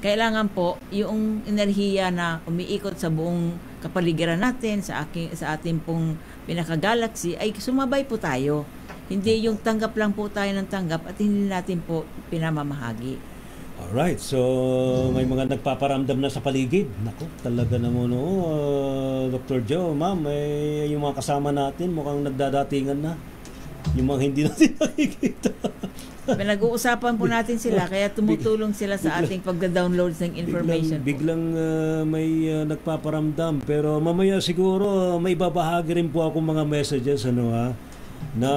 Kailangan po, yung enerhiya na umiikot sa buong kapaligiran natin, sa ating pong pinaka-galaxy, ay sumabay po tayo. Hindi yung tanggap lang po tayo ng tanggap at hindi natin po pinamamahagi. Alright, so may mga nagpaparamdam na sa paligid. Naku, talaga naman Dr. Joe, ma'am, yung mga kasama natin mukhang nagdadatingan na. Yung mga hindi natin nakikita. Pinag-uusapan po natin sila, kaya tumutulong sila sa ating pagda-download ng information. Biglang may nagpaparamdam. Pero mamaya siguro may babahagi rin po ako mga messages na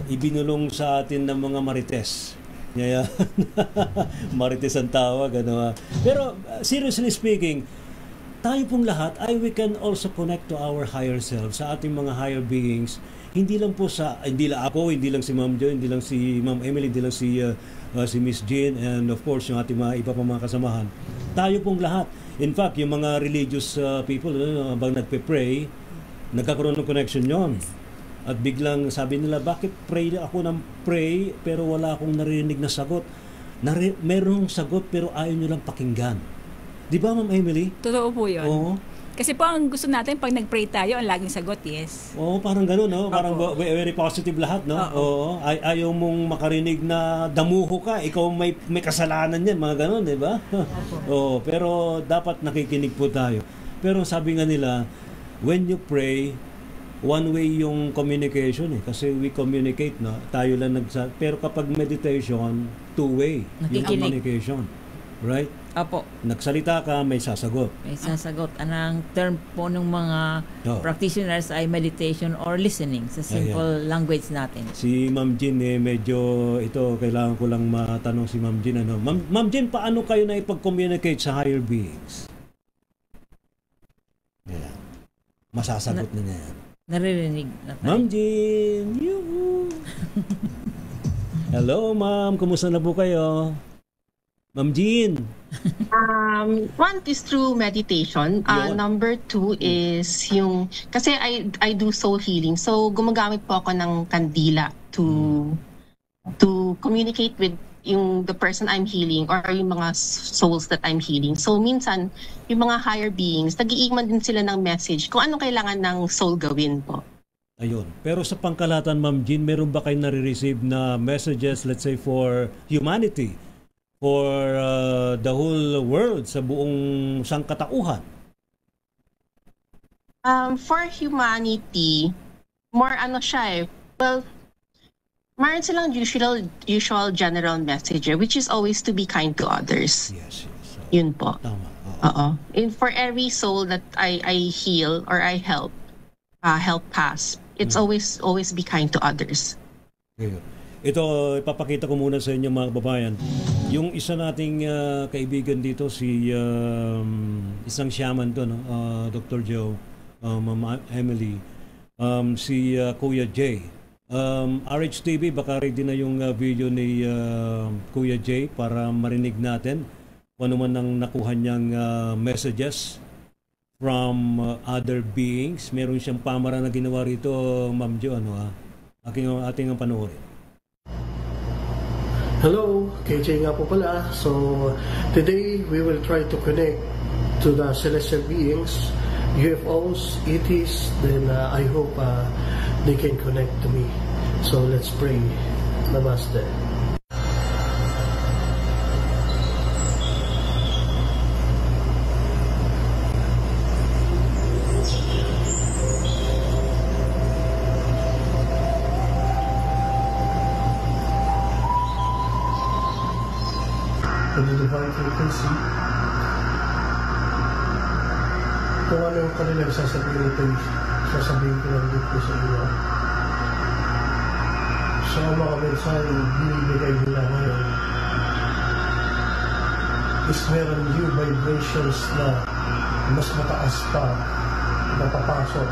ibinulong sa atin ng mga marites. Yeah. Marites ang tawag. Pero seriously speaking, tayo pong lahat we can also connect to our higher self, sa ating mga higher beings. Hindi lang ako, hindi lang si Ma'am Jo, hindi lang si Ma'am Emily, hindi lang si Miss Jean, and of course yung ating mga iba pa mga kasamahan. Tayo pong lahat. In fact, yung mga religious people, habang nagpe-pray, nagkakaroon ng connection yon. At biglang sabi nila, bakit pray ako ng pray pero wala akong naririnig na sagot? Merong sagot pero ayaw nyo lang pakinggan. Di ba, Ma'am Emily? Totoo po yun. Oo. Kasi po ang gusto natin pag nag-pray tayo, ang laging sagot, yes. Oo, parang gano'n, no? Parang very positive lahat, no? Oo. Ayaw mong makarinig na damuho ka, ikaw may kasalanan yan, mga gano'n, di ba? Oo, pero dapat nakikinig po tayo. Pero sabi nga nila, when you pray, one way yung communication kasi we communicate, no? Tayo lang pero kapag meditation, two-way yung communication. Right? Apo. Nagsalita ka, may sasagot. May sasagot. Anong term po ng mga practitioners ay meditation or listening sa simple language natin. Si Ma'am Jean, medyo ito, kailangan ko lang matanong si Ma'am Jean. Ma'am Jean, paano kayo na ipag-communicate sa higher beings? Yeah. Masasagot na niya yan. Naririnig na tayo. Ma'am Jean! Hello, ma'am. Kumusta na po kayo? Ma'am Jean. One is through meditation. Number 2 is yung, kasi I do soul healing. So gumagamit po ako ng kandila to communicate with the person I'm healing or yung mga souls that I'm healing. So minsan, yung mga higher beings, nag-iiman din sila ng message kung ano kailangan ng soul gawin po. Ayun. Pero sa pangkalahatan, Ma'am Jean, meron ba kayo nare-receive na messages, let's say, for humanity? For the whole world, sa buong sangkatauhan? For humanity, more siya well, mayroon silang usual general message, which is always to be kind to others. Yes. Yun po. Tama. And for every soul that I heal or I help pass, it's always be kind to others. Okay. Ito, ipapakita ko muna sa inyo mga kababayan. Yung isa nating kaibigan dito, isang shaman to, Dr. Joe, Ma'am Emily, si Kuya Jay. RHTV, baka ready na yung video ni Kuya Jay para marinig natin kung ano man ang nakuha niyang messages from other beings. Meron siyang pamara na ginawa rito, Ma'am Jo, ating ang panoorin. Hello, KJ nga po pala. So, today we will try to connect to the celestial beings, UFOs, ETs, then I hope they can connect to me. So, let's pray. Namaste. The divine frequency. Kung ano yung kanilang sasabihin ito, sasabihin ko lang dito sa inyo. So, mga mensahe binibigay nila ngayon is meron new vibrations na mas mataas pa na papasok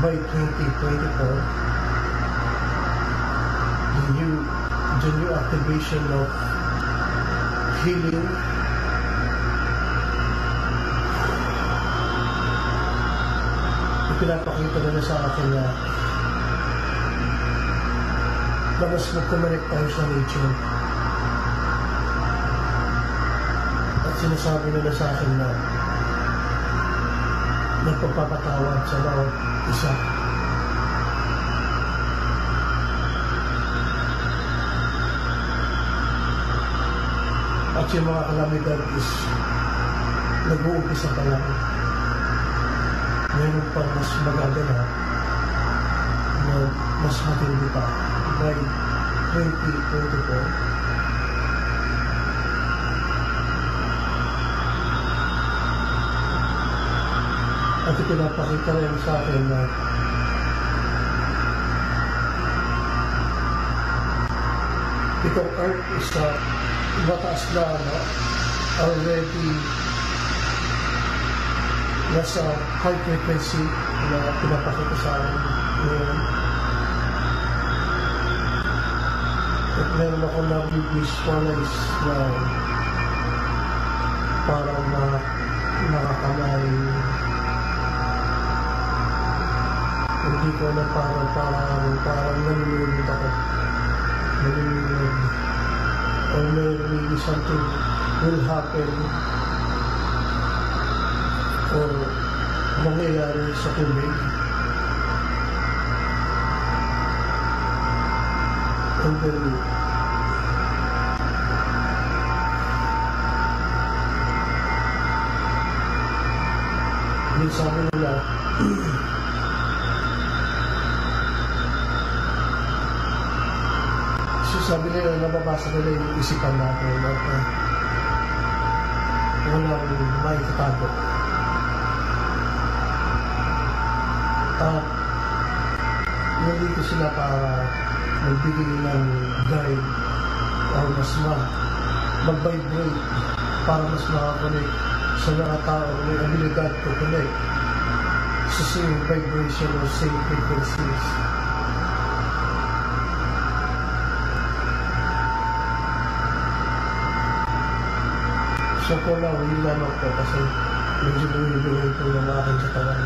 by 2024. The new activation of healing, ipinapakita na sa akin na mas mag-connect tayo sa nature. At sinasabi nila sa akin na nagpapapatawad sa bawat isa. At yung mga kalamidad is nag-uumpisa pa lang. Meron pa mas magaganap na mas matindi pa by 2024. At ipinapakita rin sa akin na itong Earth is mataas na already nasa high frequency na pinapakita sa akin ngayon. At meron ako na-visualize na parang nakakamay. Hindi ko na parang nalulunod ako. Nalulunod. Or maybe something will happen or mangyayari sa tubig. And then sabi nila sabi nila, nababasa nila yung isipan natin at walang may katago. At nandito sila para magbigay ng guide o mas mag-vibrate para mas makakonect sa mga tao may abilidad to connect sa same vibration o same frequencies. So for now, yun lamang po kasi medyo bumibigay po ng aking katawan.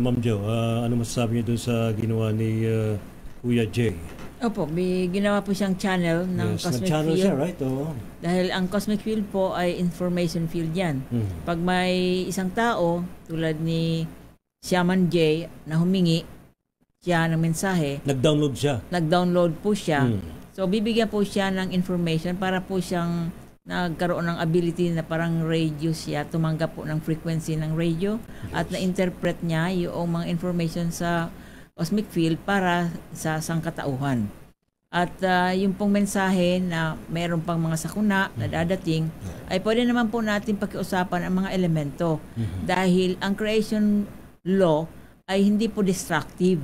Ma'am Jo, ano masasabi niyo dun sa ginawa ni Kuya Jay? Opo, may ginawa po siyang channel ng Cosmic channel Field. Siya, right? Oh. Dahil ang Cosmic Field po ay information field yan. Pag may isang tao, tulad ni Shaman J na humingi siya ng mensahe. Nag-download siya. Nag-download po siya. So, bibigyan po siya ng information para po siyang nagkaroon ng ability na parang radio siya, tumanggap po ng frequency ng radio at na-interpret niya yung mga information sa cosmic field para sa sangkatauhan. At yung pong mensahe na mayroon pang mga sakuna na dadating, ay pwede naman po natin pakiusapan ang mga elemento. Dahil ang creation law ay hindi po destructive.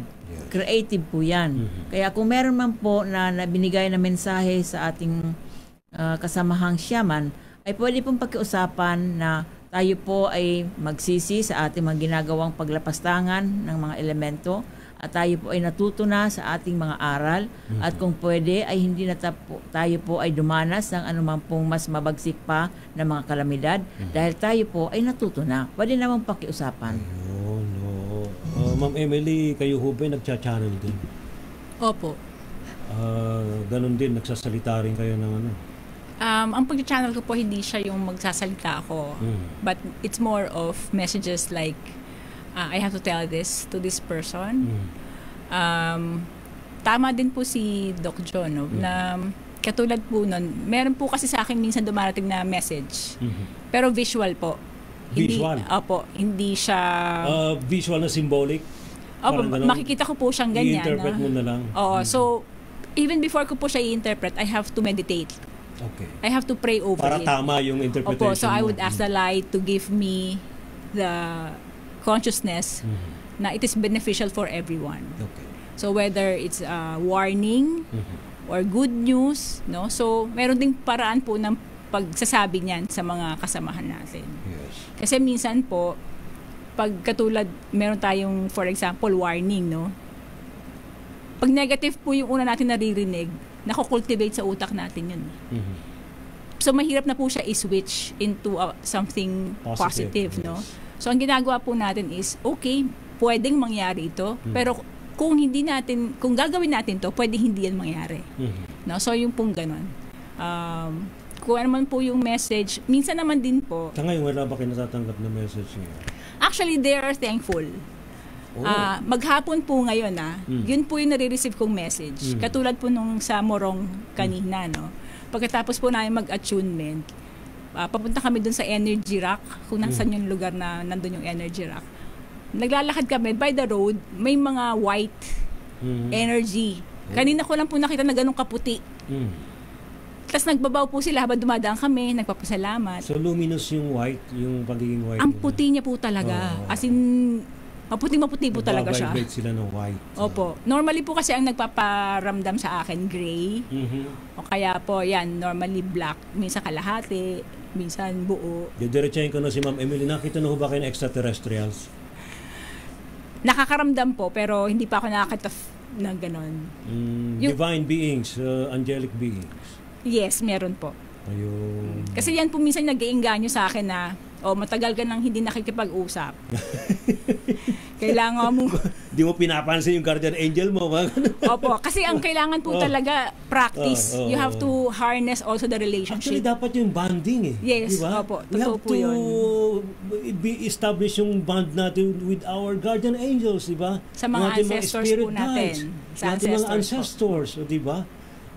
Creative po yan. Kaya kung meron man po na binigay na mensahe sa ating kasamahang shaman, ay pwede pong pakiusapan na tayo po ay magsisi sa ating mga ginagawang paglapastangan ng mga elemento at tayo po ay natuto na sa ating mga aral at kung pwede ay hindi na tayo po ay dumanas ng anuman pong mas mabagsik pa na mga kalamidad dahil tayo po ay natuto na. Pwede namang pakiusapan. Ma'am Emily, kayo ho ba nagcha-channel din? Opo. Ganon din, nagsasalita rin kayo ng ano? Ang pag-channel ko po, hindi siya yung magsasalita ako. But it's more of messages like, I have to tell this to this person. Tama din po si Doc John, no? Na katulad po nun, meron po kasi sa akin minsan dumarating na message. Pero visual po. Visual? Hindi siya... visual na symbolic? Opo, makikita ko po siyang ganyan. I-interpret mo na lang? Oo, so even before ko po siya i-interpret, I have to meditate. Okay. I have to pray over para it. Para tama yung interpretation. Opo, so I would ask the light to give me the consciousness na it is beneficial for everyone. Okay. So whether it's warning or good news, no? So meron ding paraan po ng pagsasabi niyan sa mga kasamahan natin. Yes. Kasi minsan po, pag katulad, meron tayong, for example, warning, no? Pag negative po yung una natin naririnig, nako-cultivate sa utak natin yun. So mahirap na po siya i-switch into something positive, no? Yes. So ang ginagawa po natin is, okay, pwedeng mangyari ito, pero kung gagawin natin to, pwedeng hindi yan mangyari. No? So yung pong ganun. Kung ano man po yung message, minsan naman din po. Ngayon, wala ba kayo natatanggap na message niya? Actually, they are thankful. Maghapon po ngayon, yun po yung nare-receive kong message. Katulad po nung sa Morong kanina, no? Pagkatapos po namin mag-attunement, papunta kami dun sa Energy Rock, kung nasan yung lugar na nandun yung Energy Rock. Naglalakad kami, by the road, may mga white energy. Kanina ko lang po nakita na ganun kaputi. Tapos nagbabaw po sila habang dumadaan kami, nagpapasalamat. So luminous yung white, yung pagiging white. Ang puti niya po talaga. As in, maputing-maputi po talaga siya. Nagbabibrate sila ng white. Opo. Normally po kasi ang nagpaparamdam sa akin, gray. O kaya po, yan, normally black. Minsan kalahati, minsan buo. Didiretsahin ko na si Ma'am Emily. Nakita na ho ba kayo ng extraterrestrials? Nakakaramdam po, pero hindi pa ako nakakita ng ganon. Divine beings, angelic beings. Yes, meron po. Ayun. Kasi yan po minsan nag-iinganyo sa akin na matagal ka nang hindi nakikipag-usap. Kailangan mo... Di mo pinapansin yung guardian angel mo. Opo, kasi ang kailangan po talaga practice. You have to harness also the relationship. Actually, dapat yung bonding eh. Yes, diba? opo. Totoo po yun. We establish yung bond natin with our guardian angels, di ba? Sa mga ancestors po natin. Sa ating mga ancestors, di ba?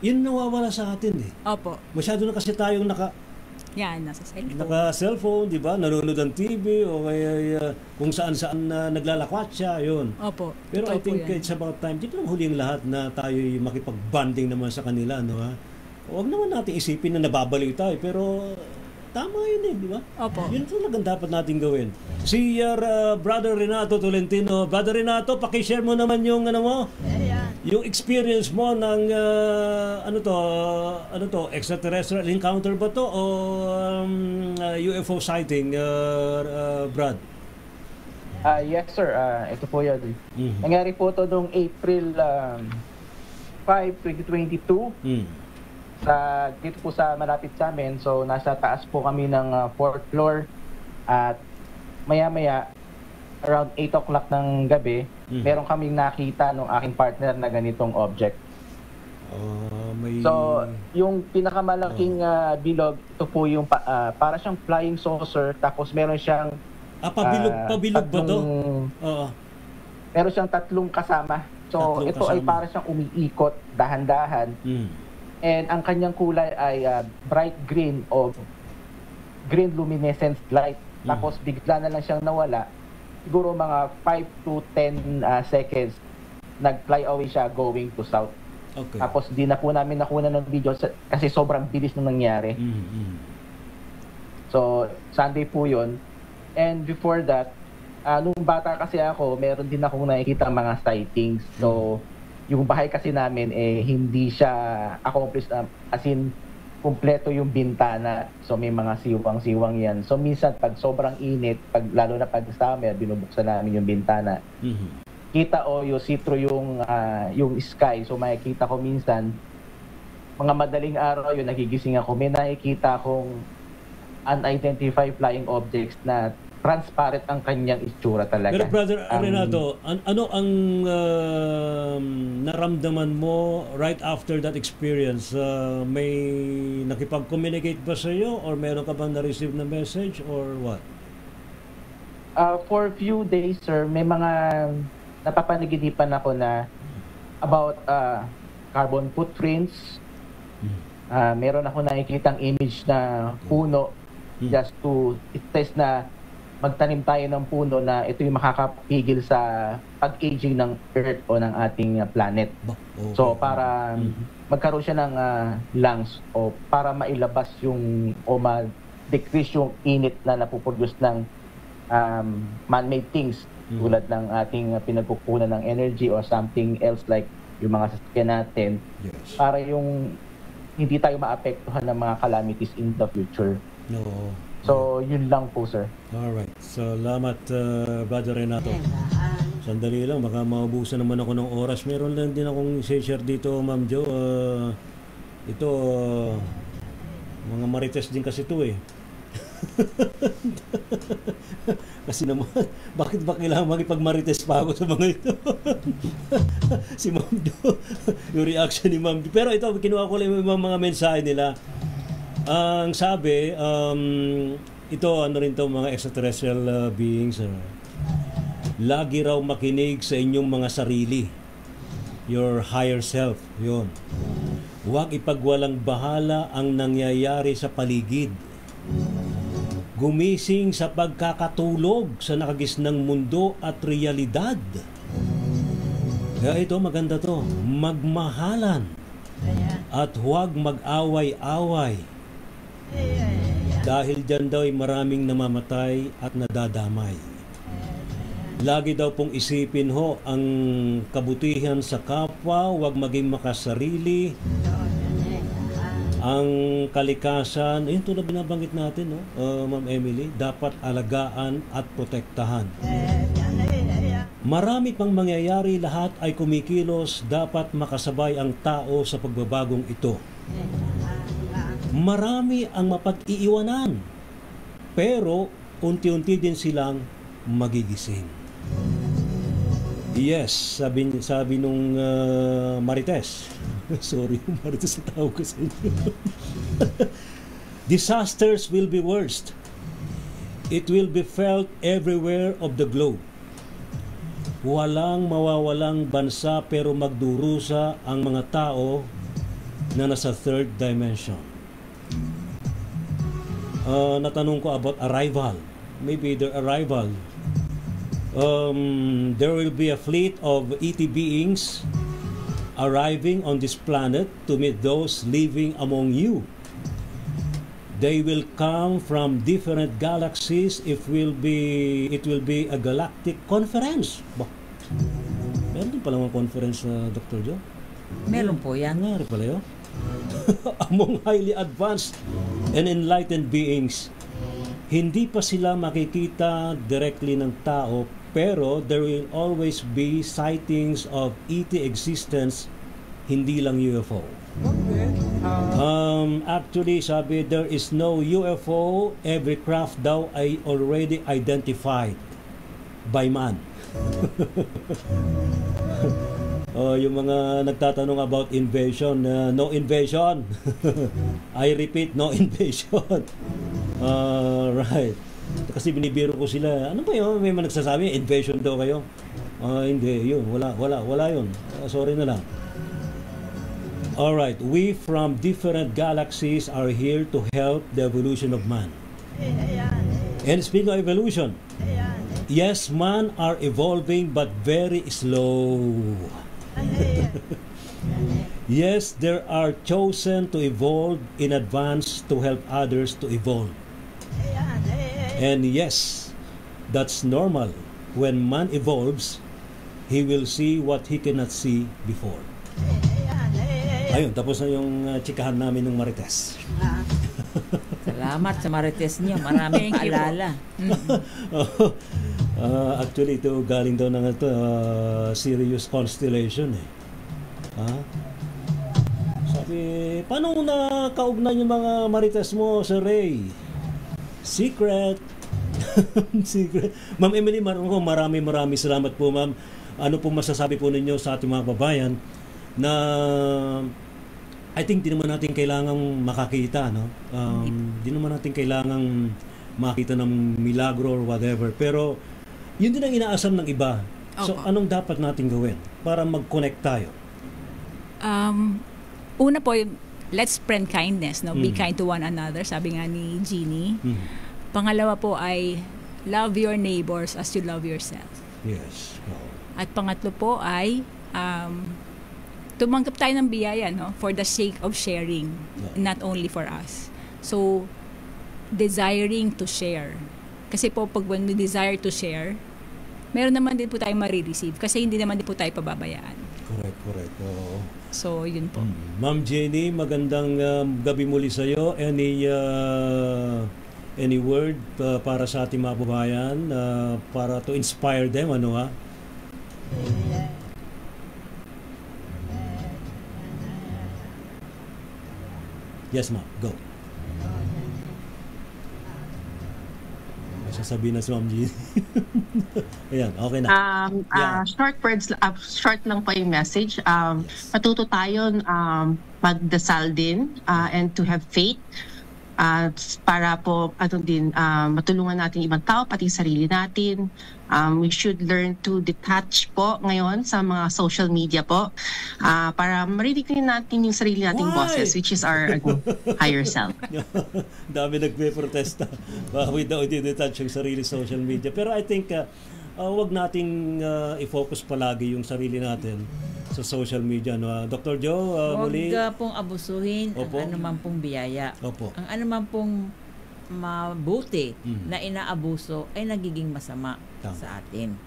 Yun nawawala sa atin eh. Opo. Masyado na kasi tayong nasa cellphone. Naka-cellphone, di ba? Nanonood ng TV o kaya kung saan-saan na naglalakwat siya, yun. Opo. Pero I think it's about time. Dito lang huling lahat na tayo makipag-bonding naman sa kanila, no ha? Huwag naman natin isipin na nababaliw tayo, pero tama yun eh, di ba? Opo. Yun talagang dapat natin gawin. Si Brother Renato Tolentino. Brother Renato, pakishare mo naman yung yung experience mo ng extraterrestrial encounter ba to o UFO sighting, Brad? Yes sir, ito po yun. Nangyari po ito noong April 5, 2022 dito po sa malapit sa amin. So nasa taas po kami ng 4th floor at maya-maya around 8 o'clock ng gabi, meron kaming nakita ng aking partner na ganitong object. So, yung pinakamalaking bilog, ito po yung para siyang flying saucer, tapos meron siyang pabilog ba to? Meron siyang 3 kasama. So, ito ay para siyang umiikot dahan-dahan. And ang kanyang kulay ay bright green o green luminescent light. Tapos bigla na lang siyang nawala. Siguro mga 5 to 10 seconds, nag-fly away siya going to south. Okay. Tapos di na po namin nakuha ng video kasi sobrang bilis nung nangyari. So, Sunday po yun. And before that, nung bata kasi ako, meron din akong nakikita mga sightings. So, yung bahay kasi namin, hindi siya accomplished, as in, kumpleto yung bintana. So may mga siwang-siwang yan. So minsan pag sobrang init, lalo na pag summer, binubuksan namin yung bintana. Kita yung see-through yung sky. So makikita ko minsan, mga madaling araw yun, nagigising ako, may nakikita akong unidentified flying objects na transparent ang kanyang itsura talaga. Pero Brother Renato, ano ang naramdaman mo right after that experience? May nakipag-communicate ba sa iyo or meron ka bang na-receive na message or what? For a few days, sir, may mga napapanaginipan ako na about carbon footprints. Meron ako nakikitang image na puno just to test na magtanim tayo ng puno na ito yung makakapigil sa pag-aging ng Earth o ng ating planet. So para magkaroon siya ng lungs o para mailabas yung o ma-decrease yung init na napuproduce ng man-made things tulad ng ating pinagkukunan ng energy or something else like yung mga sasakyan natin para yung hindi tayo maapektuhan ng mga calamities in the future. So, yun lang po, sir. Alright. Salamat, Brother Renato. Sandali lang, baka maubusan naman ako ng oras. Meron lang din akong share dito, Ma'am Jo. Ito, mga marites din kasi ito eh. Kasi naman, bakit ba kailangan makipag-marites pa ako sa mga ito? Si Ma'am Jo, yung reaction ni Ma'am Jo. Pero ito, kinuha ko lang yung mga mensahe nila. Ang sabi, ito ano rin to mga extraterrestrial beings. Lagi raw makinig sa inyong mga sarili. Your higher self. Yun. Huwag ipagwalang bahala ang nangyayari sa paligid. Gumising sa pagkakatulog sa nakagisnang mundo at realidad. Kaya ito, maganda to. Magmahalan. At huwag mag-away-away. Dahil dyan daw ay maraming namamatay at nadadamay. Lagi daw pong isipin ho ang kabutihan sa kapwa, huwag maging makasarili. Ang kalikasan, yun ito na binabanggit natin, no? Ma'am Emily, dapat alagaan at protektahan. Marami pang mangyayari, lahat ay kumikilos, dapat makasabay ang tao sa pagbabagong ito. Marami ang mapag-iiwanan, pero unti-unti din silang magigising. Yes, sabi nung Marites. Sorry, Marites na tawag ko sa inyo. Disasters will be worst. It will be felt everywhere of the globe. Walang mawawalang bansa pero magdurusa ang mga tao na nasa third dimension. Natanong ko about arrival. Maybe their arrival. There will be a fleet of ET beings arriving on this planet to meet those living among you. They will come from different galaxies. It will be a galactic conference. Bah, meron din pala mga conference na Dr. Joe? Meron po yan. Meron pala yun. Among highly advanced and enlightened beings, hindi pa sila makikita directly ng tao, pero there will always be sightings of ET existence, hindi lang UFO. Actually, sabi, there is no UFO. Every craft daw ay already identified by man. Yung mga nagtatanong about invasion, no invasion. I repeat, no invasion. Right. Kasi binibiro ko sila. Ano ba yun? May mga nagsasabi, invasion daw kayo. Hindi, yun. Wala yun. Sorry na lang. Alright, we from different galaxies are here to help the evolution of man. And speaking of evolution, yes, man are evolving but very slow. Yes, there are chosen to evolve in advance to help others to evolve. And yes, that's normal. When man evolves, he will see what he cannot see before. Ayun, tapos na yung chikahan namin ng Marites. Salamat sa Marites niyo. Maraming paalala. Actually, ito galing daw ng Sirius Constellation. Sabi, paano nakaugnay yung mga Marites mo, Sir Ray? Secret. Secret. Ma'am Emily, maraming salamat po, ma'am. Ano po masasabi po ninyo sa ating mga babayan na I think di naman natin kailangang makakita, no? Di naman natin kailangang makita ng milagro or whatever. Pero yun din ang inaasam ng iba. So anong dapat natin gawin para mag-connect tayo? Una po, let's spread kindness, no? Be kind to one another, sabi nga ni Jeannie. Pangalawa po ay love your neighbors as you love yourself. Yes. At pangatlo po ay tumanggap tayo ng biyaya, no? For the sake of sharing, not only for us. So, desiring to share. Kasi po, pag when we desire to share, meron naman din po tayo marireceive kasi hindi naman din po tayo pababayaan. Correct. So, yun po. Ma'am Jenny, magandang gabi muli sa iyo. Any word para sa ating mga babayan para to inspire them, ano ha? Yes, ma'am. Go. Sasabihin na si Ma'am Jean. Ayan, okay na. Short words, short lang po yung message. Matuto tayo magdasal din and to have faith para po matulungan natin ibang tao, pati sarili natin. We should learn to detach po ngayon sa mga social media po para marinig rin natin yung sarili nating bosses, which is our higher self. Dami nagpe-protesta. Bakit daw i-detach yung sarili social media? Pero I think wag nating i-focus palagi yung sarili natin sa social media, no? Dr. Joe, muli. Huwag pong abusuhin ang anuman pong biyaya. Opo. Ang anuman pong mabuti na inaabuso ay nagiging masama sa atin.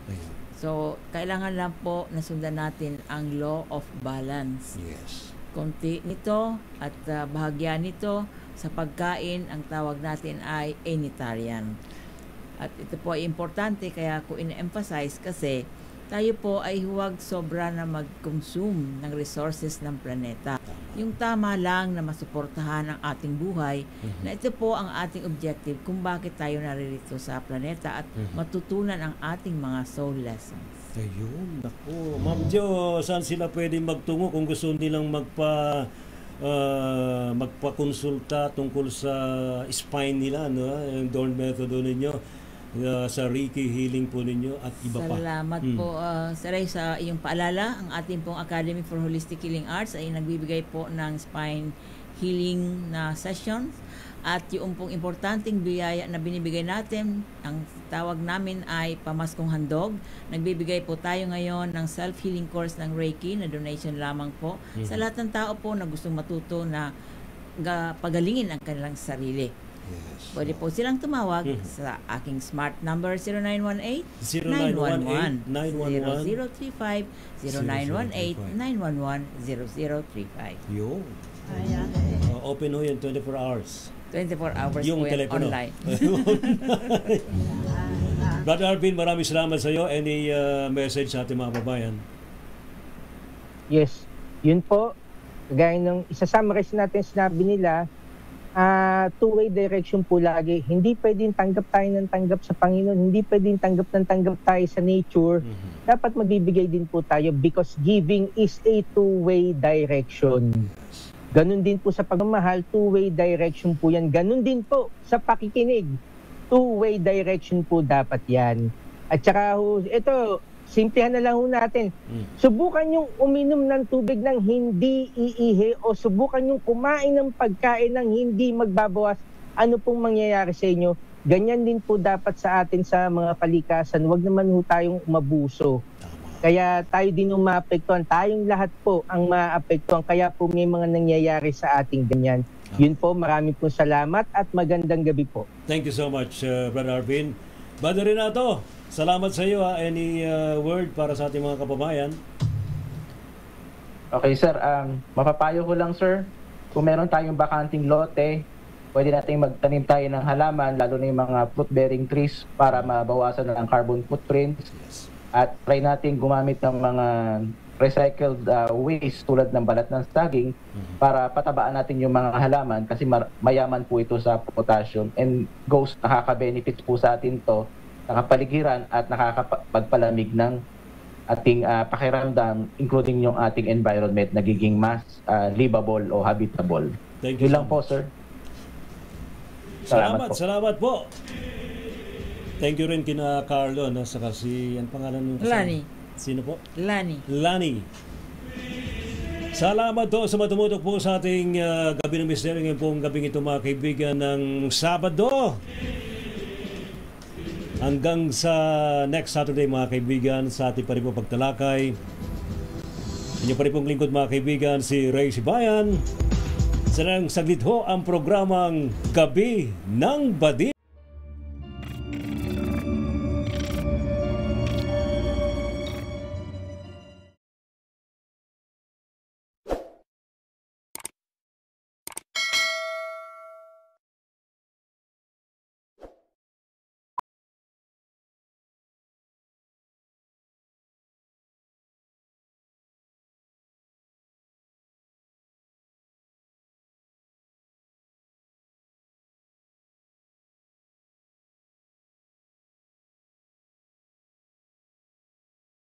So, kailangan lang po na sundan natin ang law of balance. Yes. Konti nito at bahagya nito sa pagkain, ang tawag natin ay Ainitarian. At ito po ay importante, kaya ko in-emphasize kasi tayo po ay huwag sobra na mag-consume ng resources ng planeta. Yung tama lang na masuportahan ang ating buhay, na ito po ang ating objective kung bakit tayo naririto sa planeta at matutunan ang ating mga soul lessons. Ayun, naku. Ma'am Jo, saan sila pwedeng magtungo kung gusto nilang magpakonsulta tungkol sa spine nila, no? Yung Dawn method ninyo, sa Reiki healing po ninyo at iba pa. Salamat po Saray sa iyong paalala. Ang ating pong Academy for Holistic Healing Arts ay nagbibigay po ng spine healing na sessions, at yung pong importanteng biyaya na binibigay natin, ang tawag namin ay Pamaskong Handog. Nagbibigay po tayo ngayon ng self-healing course ng Reiki na donation lamang po sa lahat ng tao po na gustong matuto na pagalingin ang kanilang sarili. Yes. Pwede po silang tumawag sa aking smart number 0918-911-0035, 0918-911-0035. Yun. Open ho yun 24 hours. 24 hours yung po yan telepono. online. Brother Arvin, maraming salamat sa iyo. Any message sa ating mga babayan? Yes, yun po. Gaya ng isa-summarize natin sinabi nila, two-way direction po lagi. Hindi pwedeng tanggap tayo ng tanggap sa Panginoon. Hindi pwedeng tanggap ng tanggap tayo sa nature. Dapat magbibigay din po tayo because giving is a two-way direction. Ganun din po sa pagmamahal, two-way direction po yan. Ganun din po sa pakikinig. Two-way direction po dapat yan. At saka ito, simplihan na lang ho natin. Subukan yung uminom ng tubig ng hindi iihi o subukan yung kumain ng pagkain ng hindi magbabawas. Ano pong mangyayari sa inyo? Ganyan din po dapat sa atin sa mga kalikasan. Huwag naman ho tayong umabuso. Kaya tayo din ang maapektuhan. Tayong lahat po ang maapektuhan. Kaya po may mga nangyayari sa ating ganyan. Yun po, maraming po salamat at magandang gabi po. Thank you so much, Brother Arvin. Brother Renato, salamat sa iyo. Any word para sa ating mga kababayan? Okay sir, mapapayo ko lang sir, kung meron tayong bakanting lote, pwede natin magtanim tayo ng halaman, lalo na yung mga fruit-bearing trees para mabawasan ang carbon footprint. At try natin gumamit ng mga recycled waste tulad ng balat ng saging para patabaan natin yung mga halaman kasi mayaman po ito sa potassium and nakaka-benefits po sa atin to, nakapaligiran at nakakapagpalamig ng ating pakiramdam, including yung ating environment nagiging mas livable o habitable. Thank you. Yun lang po sir. Salamat po. Thank you rin kina Carlo, saka si, ang pangalan nung Lani. Sino po? Lani. Salamat po sa matumutok po sa ating Gabi ng Misteryo ngayon pong gabing ito mga kaibigan ng Sabado. Hanggang sa next Saturday mga kaibigan sa ating pa rin po pagtalakay. Inyo pa rin pong lingkod mga kaibigan si Ray Sibayan. Sarang saglit ho ang programang Gabi ng Bading.